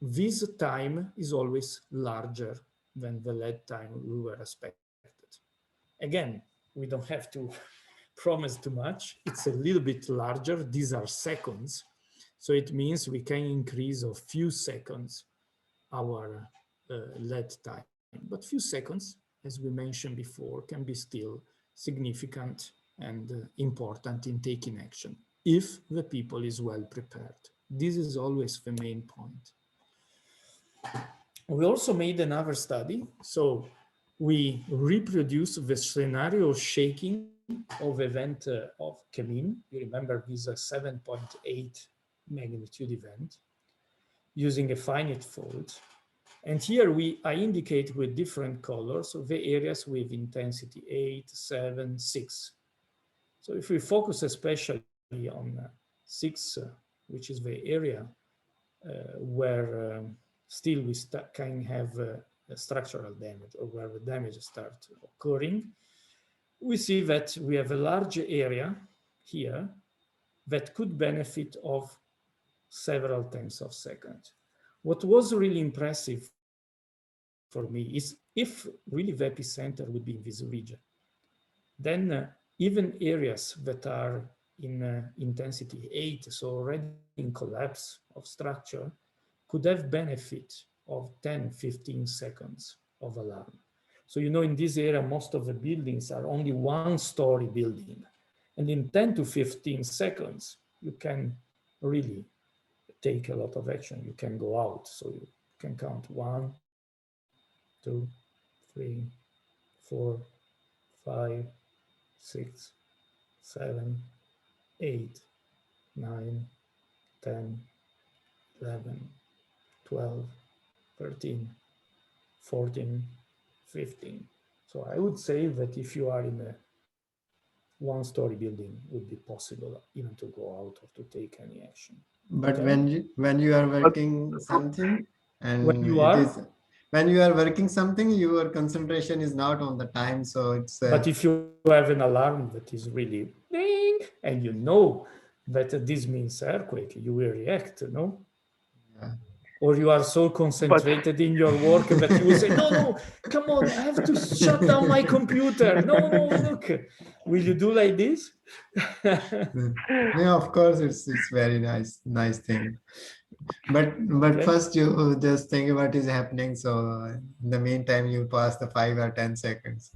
this time is always larger than the lead time we were expected. Again, we don't have to promise too much. It's a little bit larger. These are seconds. So it means we can increase a few seconds our lead time. But few seconds, as we mentioned before, can be still significant and important in taking action if the people is well prepared. This is always the main point. We also made another study. So we reproduce the scenario of shaking of event of Kemin. You remember this 7.8 magnitude event using a finite fault. And here I indicate with different colors of the areas with intensity 8, 7, 6. So if we focus especially on 6, which is the area where still we can have a structural damage, or where the damage starts occurring, we see that we have a large area here that could benefit of several tenths of seconds. What was really impressive for me is if really the epicenter would be in this region, then even areas that are in intensity 8, so already in collapse of structure, could have benefit of 10, 15 seconds of alarm. So, you know, in this area, most of the buildings are only one-story building. And in 10 to 15 seconds, you can really take a lot of action. You can go out. So you can count 1, 2, 3, 4, 5, 6, 7, 8, 9, 10, 11, 12, 13, 14, 15. So I would say that if you are in a one-story building, it would be possible even to go out or to take any action. But Okay. when you are working something, and When you it are, is when you are working something, your concentration is not on the time, so it's but if you have an alarm that is really ding, and you know that this means earthquake, you will react, no? yeah. Or you are so concentrated in your work that you will say, no, no, come on, I have to shut down my computer. No, no, look. Will you do like this? Yeah, of course, it's very nice thing. But Okay. first you just think what is happening. So in the meantime, you pass the 5 or 10 seconds.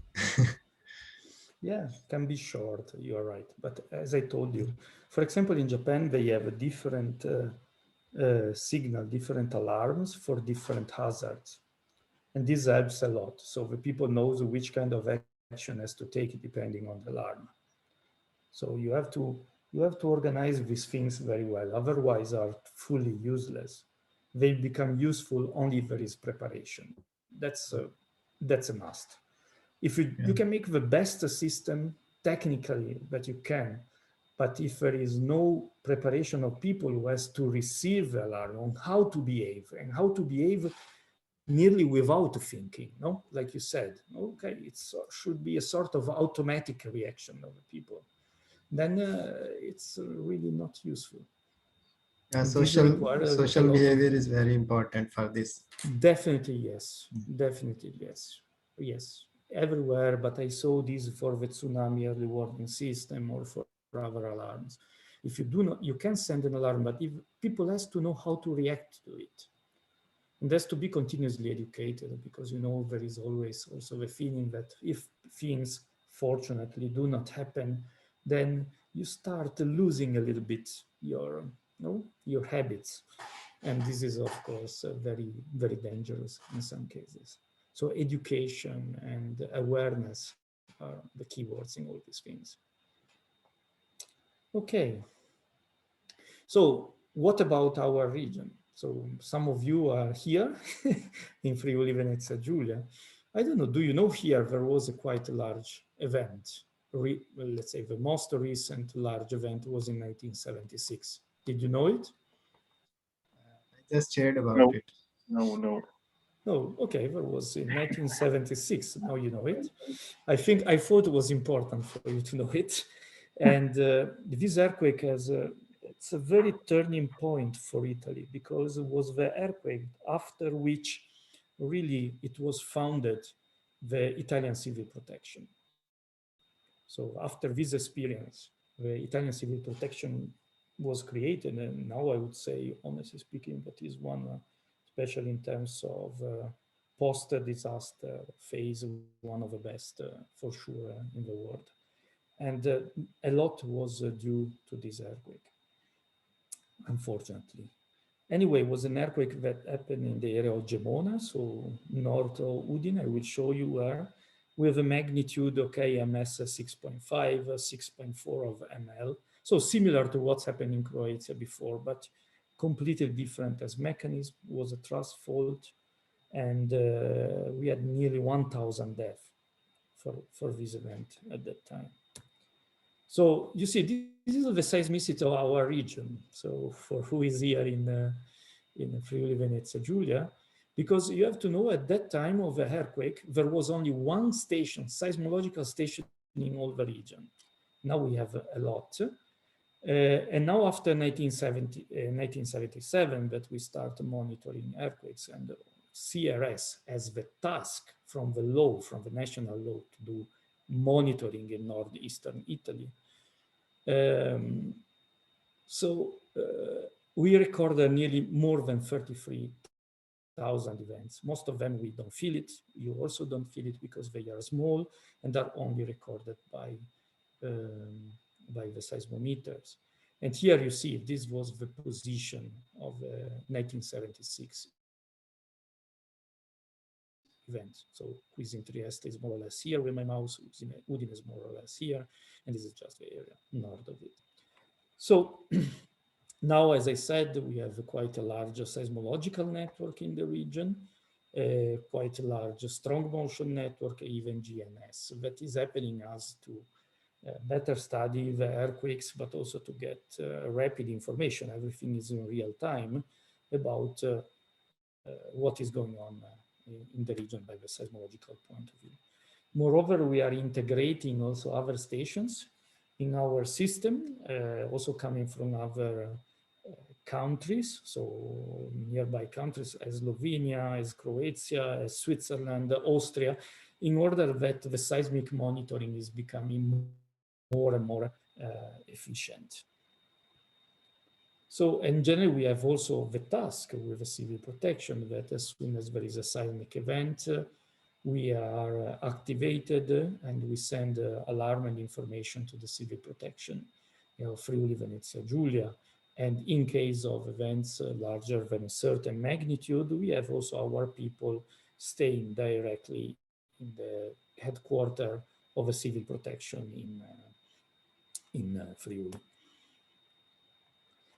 Yeah, can be short, you're right. But as I told you, for example, in Japan, they have a different signal, different alarms for different hazards. And this helps a lot. So the people knows which kind of action has to take depending on the alarm. So you have to organize these things very well. Otherwise, are fully useless. They become useful only if there is preparation. That's a must. If you can make the best system technically that you can, but if there is no preparation of people who has to receive the alarm on how to behave and how to behave nearly without thinking, no? Like you said, okay, it should be a sort of automatic reaction of the people. Then it's really not useful. Yeah, This requires social behavior is very important for this. Definitely yes. Definitely yes. Yes, everywhere. But I saw this for the tsunami early warning system or for other alarms. If you do not, you can send an alarm, but if people has to know how to react to it. And has to be continuously educated, because you know there is always also the feeling that if things fortunately do not happen, then you start losing a little bit your your habits, and this is of course very, very dangerous in some cases. So education and awareness are the keywords in all these things. Okay, so what about our region? So some of you are here in Friuli Venezia Giulia. I don't know, do you know here there was a quite large event? Let's say the most recent large event was in 1976. Did you know it? I just shared about No, it. no. Oh, okay, there was in 1976. Now you know it. I thought it was important for you to know it. And this earthquake it's a very turning point for Italy, because it was the earthquake after which really it was founded the Italian civil protection. So after this experience, the Italian civil protection was created, and now I would say, honestly speaking, that is one, especially in terms of post-disaster phase, one of the best for sure in the world. And a lot was due to this earthquake, unfortunately. Anyway, it was an earthquake that happened in the area of Gemona, so north of Udine. I will show you where. with a magnitude, okay, MS 6.5, 6.4 of ml. So similar to what's happened in Croatia before, but completely different as mechanism. Was a trust fault, and we had nearly 1,000 deaths for this event at that time. So you see, this is the seismicity of our region. So for who is here in Friuli Venezia Giulia, because you have to know at that time of the earthquake, there was only one station, seismological station in all the region. Now we have a lot. And now after 1977 that we start monitoring earthquakes, and CRS has the task from the law, from the national law, to do monitoring in northeastern Italy. We recorded nearly more than 33,000 events. Most of them we don't feel it. You also don't feel it because they are small and are only recorded by the seismometers. And here you see this was the position of 1976 event. So Quiz in Trieste is more or less here with my mouse, Udine is more or less here, and this is just the area north of it. So now, as I said, we have quite a large seismological network in the region, quite a large strong motion network, even GNS, that is helping us to better study the earthquakes, but also to get rapid information. Everything is in real time about what is going on in the region by the seismological point of view. Moreover, we are integrating also other stations in our system, also coming from other countries, so nearby countries as Slovenia, as Croatia, as Switzerland, Austria, in order that the seismic monitoring is becoming more and more efficient. So in general, we have also the task with the civil protection that as soon as there is a seismic event, we are activated and we send alarm and information to the civil protection, Friuli Venezia Giulia. And in case of events larger than a certain magnitude, we have also our people staying directly in the headquarters of a civil protection in Friuli.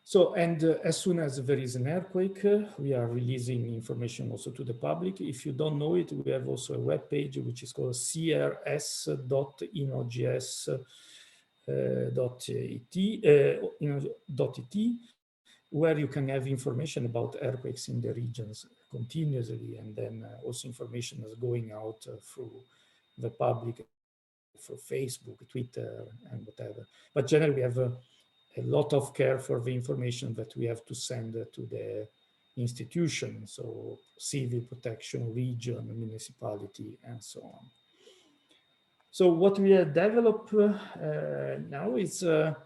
So, and as soon as there is an earthquake, we are releasing information also to the public. If you don't know it, we have also a web page which is called crs.inogs.it, where you can have information about earthquakes in the regions continuously, and then also information is going out through the public, for Facebook, Twitter, and whatever. But generally, we have a lot of care for the information that we have to send to the institution, so civil protection, region, municipality, and so on. So what we have developed now is a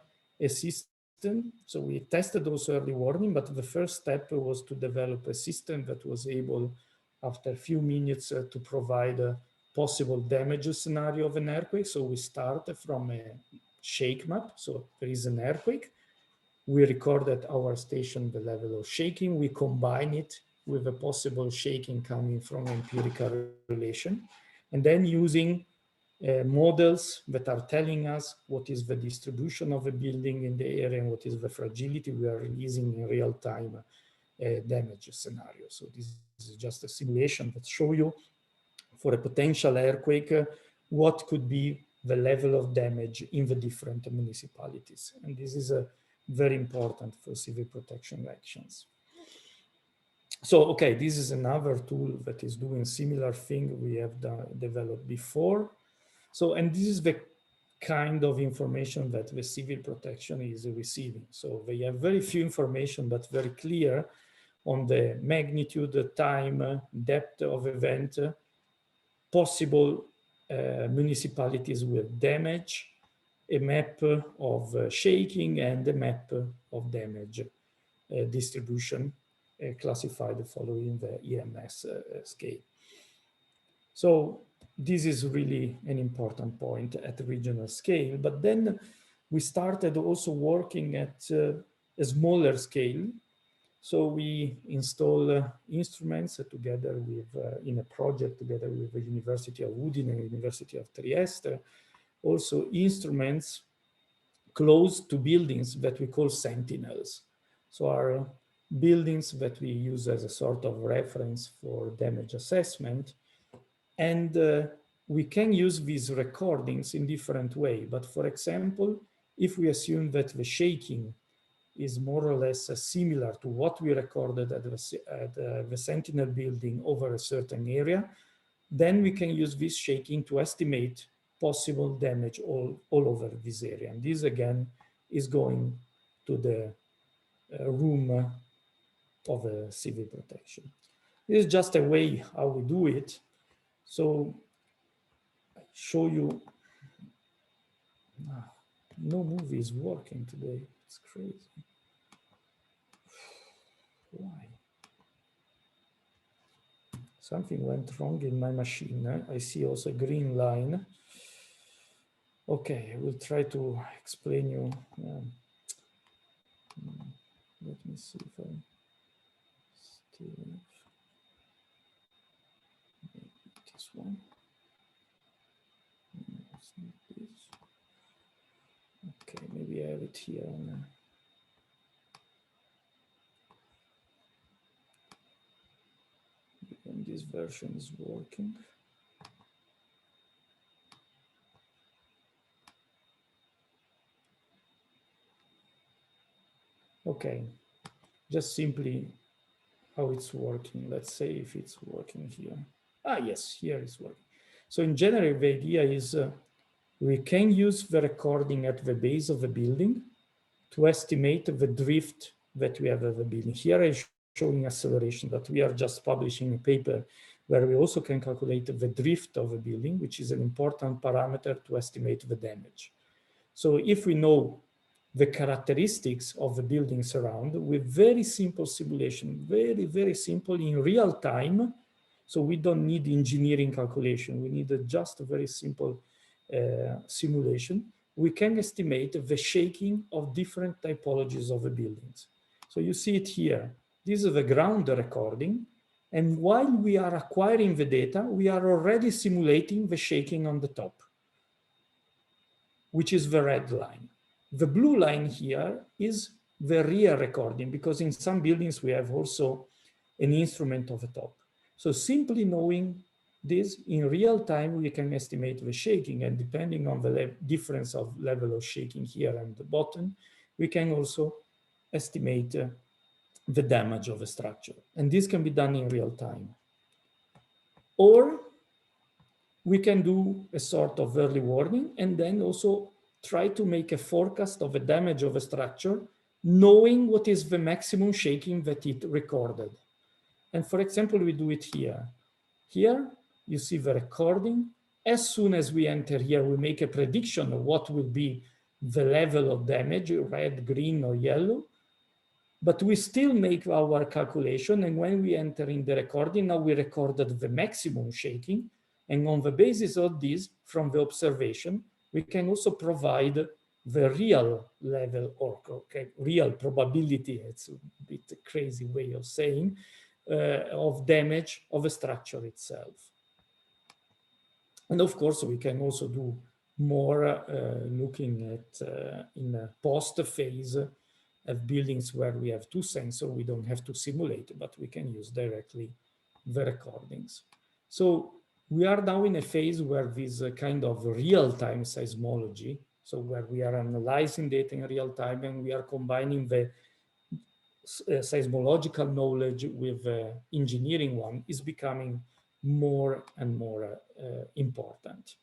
system. So we tested also early warning, but the first step was to develop a system that was able, after a few minutes, to provide a possible damage scenario of an earthquake. So we start from a shake map. So there is an earthquake. We record at our station the level of shaking. We combine it with a possible shaking coming from empirical relation. And then using models that are telling us what is the distribution of a building in the area and what is the fragility, we are releasing in real time damage scenario. So this is just a simulation that shows you for a potential earthquake, what could be the level of damage in the different municipalities. And this is very important for civil protection actions. So, okay, this is another tool that is doing similar thing we have developed before. So, and this is the kind of information that the civil protection is receiving. So they have very few information, but very clear on the magnitude, the time, depth of event, possible municipalities with damage, a map of shaking, and a map of damage distribution classified following the EMS scale. So this is really an important point at the regional scale. But then we started also working at a smaller scale So we install instruments together with, in a project together with the University of Udine and University of Trieste, also instruments close to buildings that we call sentinels. So are buildings that we use as a sort of reference for damage assessment. And we can use these recordings in different way. But for example, if we assume that the shaking is more or less similar to what we recorded at the Sentinel building over a certain area, then we can use this shaking to estimate possible damage all over this area. And this again is going to the room of civil protection. This is just a way how we do it. So I show you, no movie is working today, it's crazy. Why? Something went wrong in my machine. I see also a green line. Okay, I will try to explain you. Let me see if I still have maybe this one. No, it's not this. Okay, maybe I have it here. And this version is working. Okay, just simply how it's working. Let's say if it's working here. Ah, yes, here it's working. So in general, the idea is we can use the recording at the base of the building to estimate the drift that we have at the building. Here I'm showing acceleration, but we are just publishing a paper where we also can calculate the drift of a building, which is an important parameter to estimate the damage. So if we know the characteristics of the buildings around with very simple simulation, very, very simple in real time. So we don't need engineering calculation. We need just a very simple simulation. We can estimate the shaking of different typologies of the buildings. So you see it here. This is the ground recording. And while we are acquiring the data, we are already simulating the shaking on the top, which is the red line. The blue line here is the real recording, because in some buildings we have also an instrument of the top. So simply knowing this in real time, we can estimate the shaking, and depending on the difference of level of shaking here and the bottom, we can also estimate the damage of a structure. And this can be done in real time. Or we can do a sort of early warning and then also try to make a forecast of the damage of a structure, knowing what is the maximum shaking that it recorded. And for example, we do it here. Here, you see the recording. As soon as we enter here, we make a prediction of what will be the level of damage, red, green, or yellow. But we still make our calculation. And when we enter in the recording, now we recorded the maximum shaking. And on the basis of this, from the observation, we can also provide the real level, or real probability, it's a bit a crazy way of saying, of damage of a structure itself. And of course, we can also do more looking at in a post phase of buildings where we have two sensors, we don't have to simulate, but we can use directly the recordings. So we are now in a phase where this kind of real-time seismology, so where we are analyzing data in real time and we are combining the seismological knowledge with engineering one, is becoming more and more important.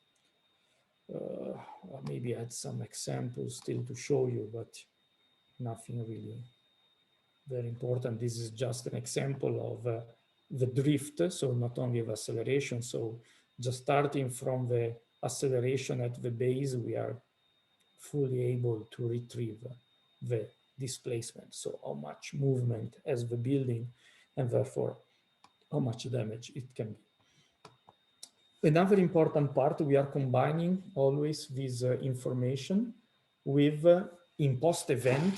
Maybe I had some examples still to show you, but nothing really very important. This is just an example of the drift, so not only of acceleration. So just starting from the acceleration at the base, we are fully able to retrieve the displacement. So how much movement has the building, and therefore how much damage it can be. Another important part, we are combining always this information with in post-event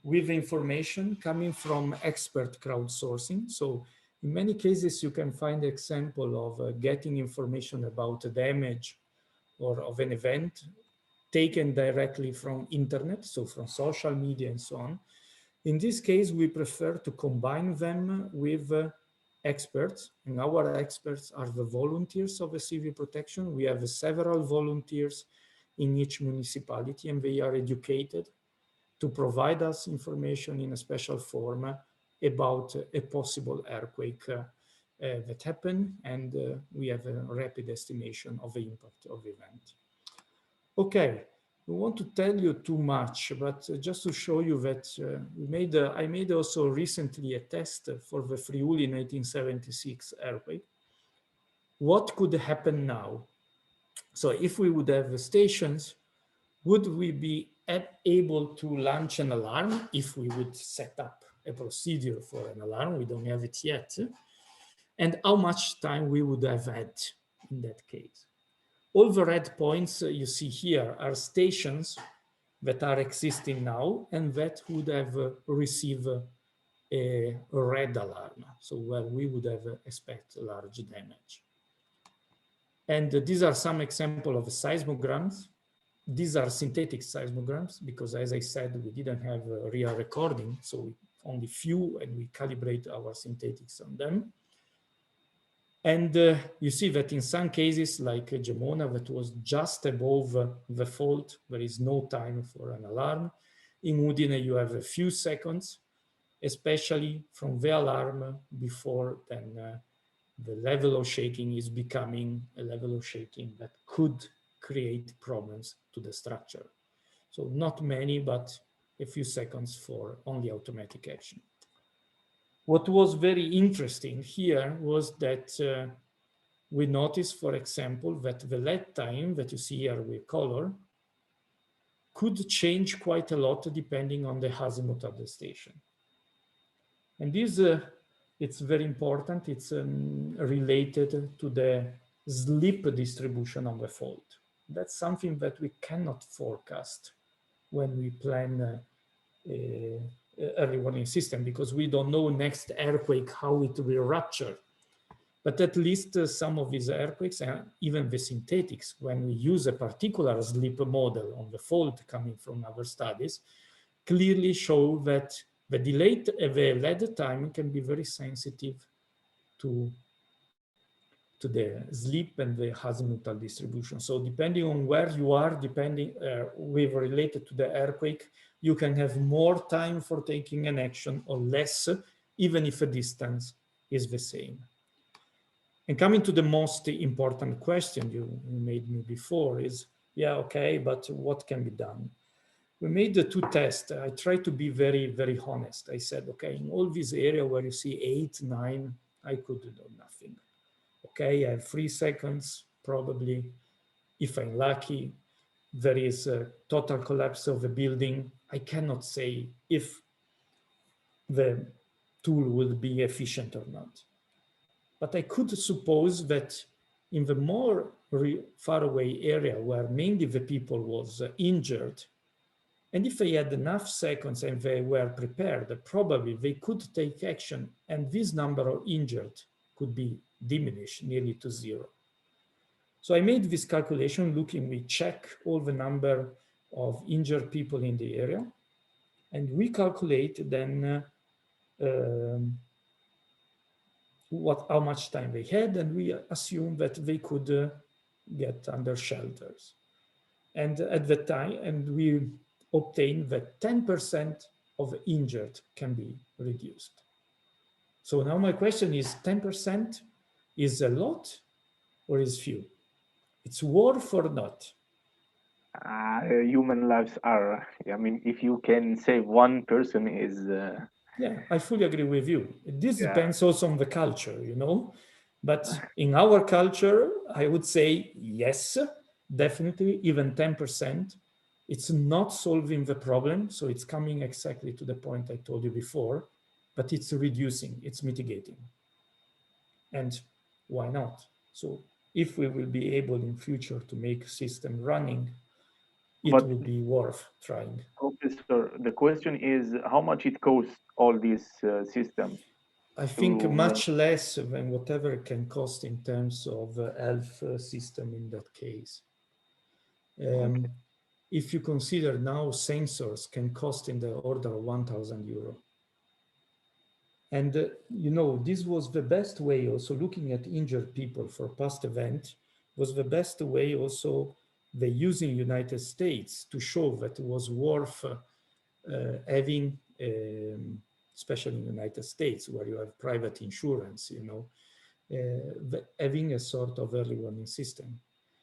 with information coming from expert crowdsourcing. So in many cases, you can find example of getting information about a damage or of an event taken directly from internet, so from social media and so on. In this case, we prefer to combine them with experts, and our experts are the volunteers of the civil protection. We have several volunteers in each municipality, and they are educated to provide us information in a special form about a possible earthquake that happened, and we have a rapid estimation of the impact of the event. Okay, I want to tell you too much, but just to show you that I made also recently a test for the Friuli 1976 earthquake. What could happen now? So if we would have the stations, would we be able to launch an alarm if we would set up a procedure for an alarm? We don't have it yet. And how much time we would have had in that case. All the red points you see here are stations that are existing now and that would have received a red alarm. So where we would have expect large damage. And these are some examples of seismograms. These are synthetic seismograms because, as I said, we didn't have a real recording, so we only few, and we calibrate our synthetics on them. And you see that in some cases, like Gemona, that was just above the fault, there is no time for an alarm. In Udine, you have a few seconds, especially from the alarm before then the level of shaking is becoming a level of shaking that could create problems to the structure. So not many, but a few seconds for only automatic action. What was very interesting here was that we noticed, for example, that the lead time that you see here with color could change quite a lot depending on the azimuth of the station. And this, it's very important. It's related to the slip distribution of the fault. That's something that we cannot forecast when we plan early warning system, because we don't know next earthquake how it will rupture. But at least some of these earthquakes, and even the synthetics, when we use a particular slip model on the fault coming from other studies, clearly show that the delayed lead time can be very sensitive to the slip and the azimuthal distribution. So depending on where you are, depending with related to the earthquake, you can have more time for taking an action or less, even if a distance is the same. And coming to the most important question you made me before is, yeah, okay, but what can be done? We made the two tests. I tried to be very, very honest. I said, okay, in all this area where you see 8, 9, I could do nothing. Okay, I have 3 seconds, probably. If I'm lucky, there is a total collapse of the building. I cannot say if the tool will be efficient or not. But I could suppose that in the more far away area where mainly the people was injured, and if they had enough seconds and they were prepared, probably they could take action and this number of injured could be diminished nearly to 0. So I made this calculation looking, we check all the number of injured people in the area, and we calculate then how much time they had, and we assume that they could get under shelters. And at the time, and we obtain that 10% of injured can be reduced. So now my question is, 10% is a lot or is few? It's worth or not? Human lives are, I mean, if you can save one person is... Yeah, I fully agree with you. This depends also on the culture, you know, but in our culture, I would say yes, definitely, even 10%. It's not solving the problem, so it's coming exactly to the point I told you before, but it's reducing, it's mitigating. And why not? So if we will be able in future to make system running But would be worth trying. Professor, the question is how much it costs all these systems? I think to much less than whatever it can cost in terms of health system in that case. Okay. If you consider now sensors can cost in the order of 1,000 euro. And you know, this was the best way also looking at injured people for past event was the best way also they use in United States to show that it was worth having, especially in the United States where you have private insurance, you know, having a sort of early warning system.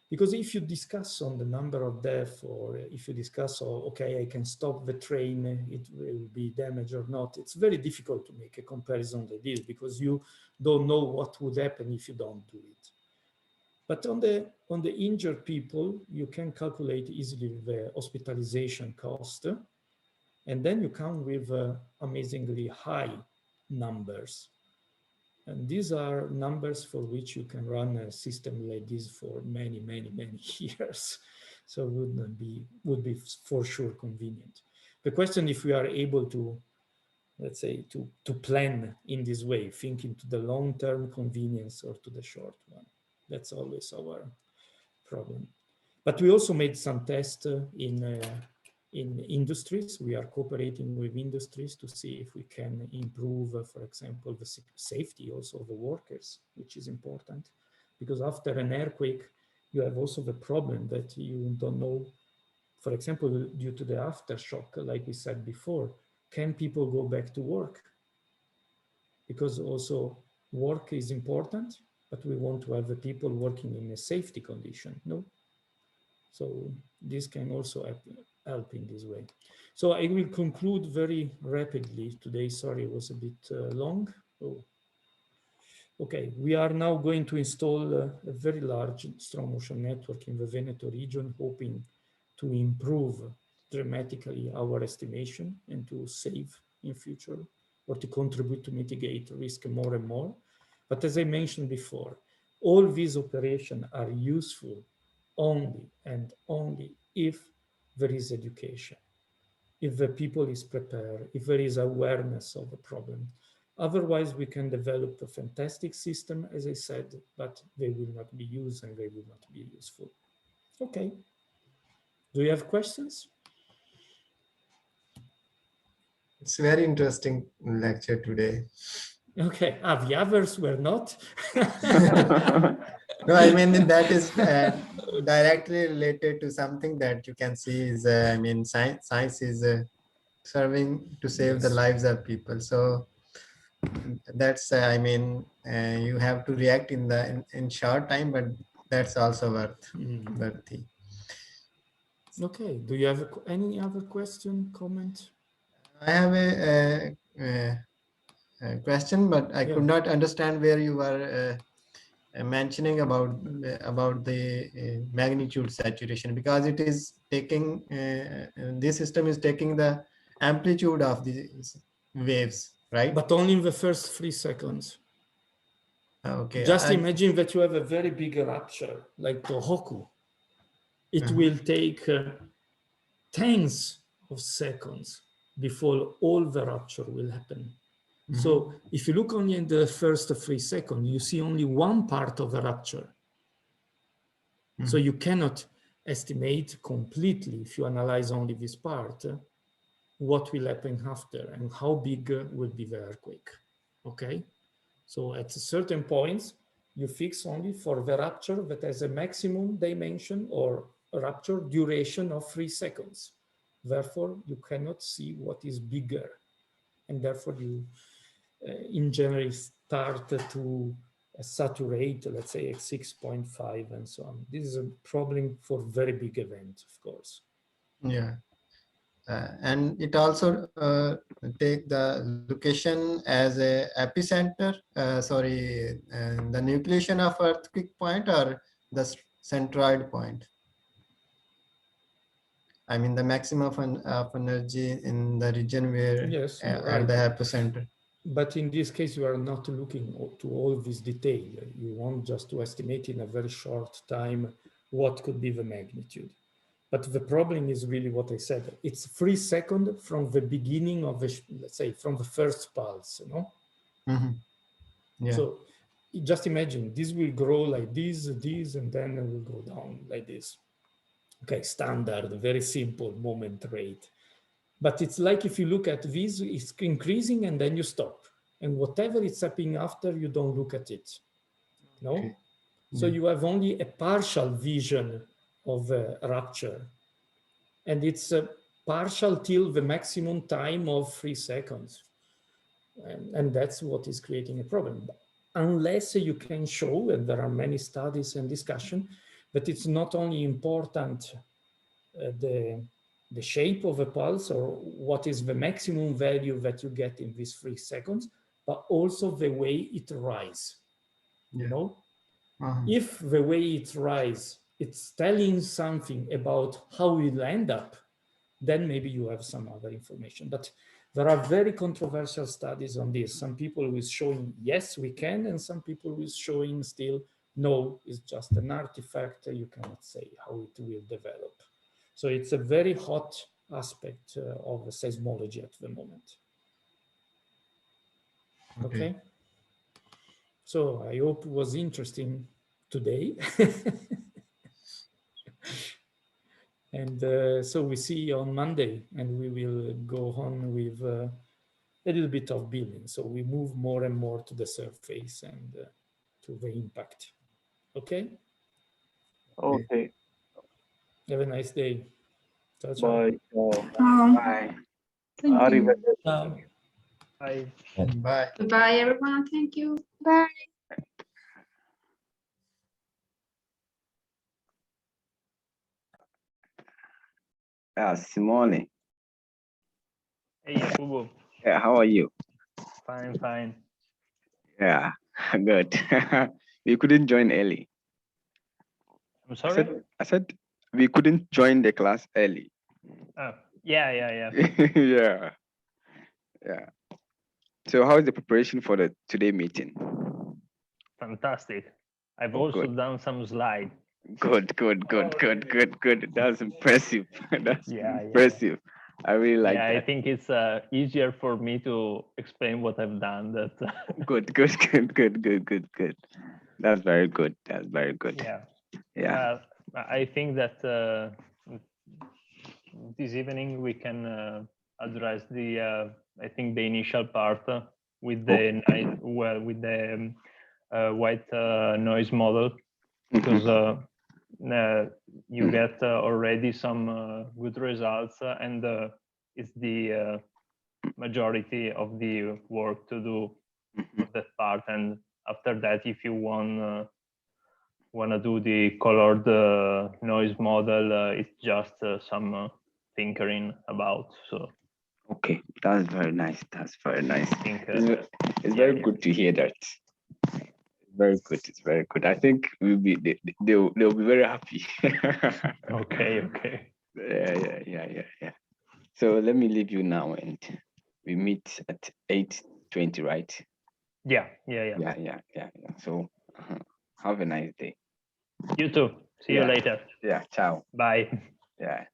Because if you discuss on the number of deaths, or if you discuss, oh, okay, I can stop the train, it will be damaged or not, it's very difficult to make a comparison like this because you don't know what would happen if you don't do it. But on the injured people, you can calculate easily the hospitalization cost, and then you come with amazingly high numbers. And these are numbers for which you can run a system like this for many, many, many years. So it would be for sure convenient. The question if we are able to, let's say, to plan in this way, thinking to the long-term convenience or to the short one. That's always our problem. But we also made some tests in industries. We are cooperating with industries to see if we can improve, for example, the safety also of the workers, which is important. Because after an earthquake, you have also the problem that you don't know, for example, due to the aftershock, like we said before, can people go back to work? Because also work is important, but we want to have the people working in a safety condition, no? So this can also help in this way. So I will conclude very rapidly today. Sorry, it was a bit long. Oh. Okay, we are now going to install a very large strong motion network in the Veneto region, hoping to improve dramatically our estimation and to save in future or to contribute to mitigate risk more and more. But as I mentioned before, all these operations are useful only and only if there is education, if the people is prepared, if there is awareness of the problem. Otherwise, we can develop a fantastic system, as I said, but they will not be used and they will not be useful. Okay. Do you have questions? It's a very interesting lecture today. Okay. The others were not. No, I mean, that is directly related to something that you can see is, I mean, science is serving to save the Yes. lives of people. So that's, I mean, you have to react in short time, but that's also worthy. Okay. Do you have any other question, comment? I have a question, but I could not understand where you were mentioning about the magnitude saturation, because it is taking this system is taking the amplitude of the waves, right? But only in the first 3 seconds. Okay. Just imagine that you have a very big rupture like Tohoku. It will take tens of seconds before all the rupture will happen. So if you look only in the first 3 seconds, you see only one part of the rupture. So you cannot estimate completely, if you analyze only this part, what will happen after and how big will be the earthquake. Okay? So at certain points, you fix only for the rupture that has a maximum dimension or rupture duration of 3 seconds. Therefore, you cannot see what is bigger. And therefore, you in general start to saturate, let's say, at 6.5 and so on. This is a problem for very big events, of course. Yeah. And it also take the location as a epicenter, the nucleation of earthquake point or the centroid point. I mean, the maximum of energy in the region where yes, at the epicenter. But in this case, you are not looking to all this detail. You want just to estimate in a very short time what could be the magnitude. But the problem is really what I said. It's 3 seconds from the beginning of the, let's say, from the first pulse, you know? Yeah. So just imagine this will grow like this, and then it will go down like this. Okay, standard, very simple moment rate. But it's like if you look at this, it's increasing and then you stop. And whatever is happening after, you don't look at it. No? Okay. So you have only a partial vision of a rupture. And it's partial till the maximum time of 3 seconds. And that's what is creating a problem. Unless you can show, and there are many studies and discussion, that it's not only important the shape of a pulse or what is the maximum value that you get in these 3 seconds, but also the way it rises. You know, if the way it rises, it's telling something about how we'll end up, then maybe you have some other information. But there are very controversial studies on this. Some people will showing, yes, we can, and some people will showing still, no, it's just an artifact. You cannot say how it will develop. So it's a very hot aspect of seismology at the moment. Okay. So I hope it was interesting today. And so we see you on Monday, and we will go on with a little bit of building. So we move more and more to the surface and to the impact. Okay? Okay. Have a nice day. Ciao, ciao. Bye. Bye. Thank you. Arrivederci. Ciao. Bye. Bye. Bye, everyone. Thank you. Bye. Simone. Hey, Jacobo. Yeah, how are you? Fine, fine. Yeah, good. We couldn't join early. I'm sorry? I said we couldn't join the class early. Oh, yeah. Yeah. So how is the preparation for the today meeting? Fantastic. I've Oh, also good. done some slide. Good. That's impressive. That's Yeah. impressive. I really like Yeah, that. I think it's easier for me to explain what I've done. That Good. That's very good. Yeah. I think that this evening we can address the I think the initial part with the white noise model, because you get already some good results, and it's the majority of the work to do for that part. And after that, if you want to do the colored noise model, it's just some tinkering about. So Okay, that's very nice. I think it's yeah, very good to hear that. It's very good. I think they'll be very happy. Okay. Yeah. So let me leave you now, and we meet at 8:20, right? Yeah. So have a nice day. You too. See you later. Yeah, ciao. Bye. Yeah.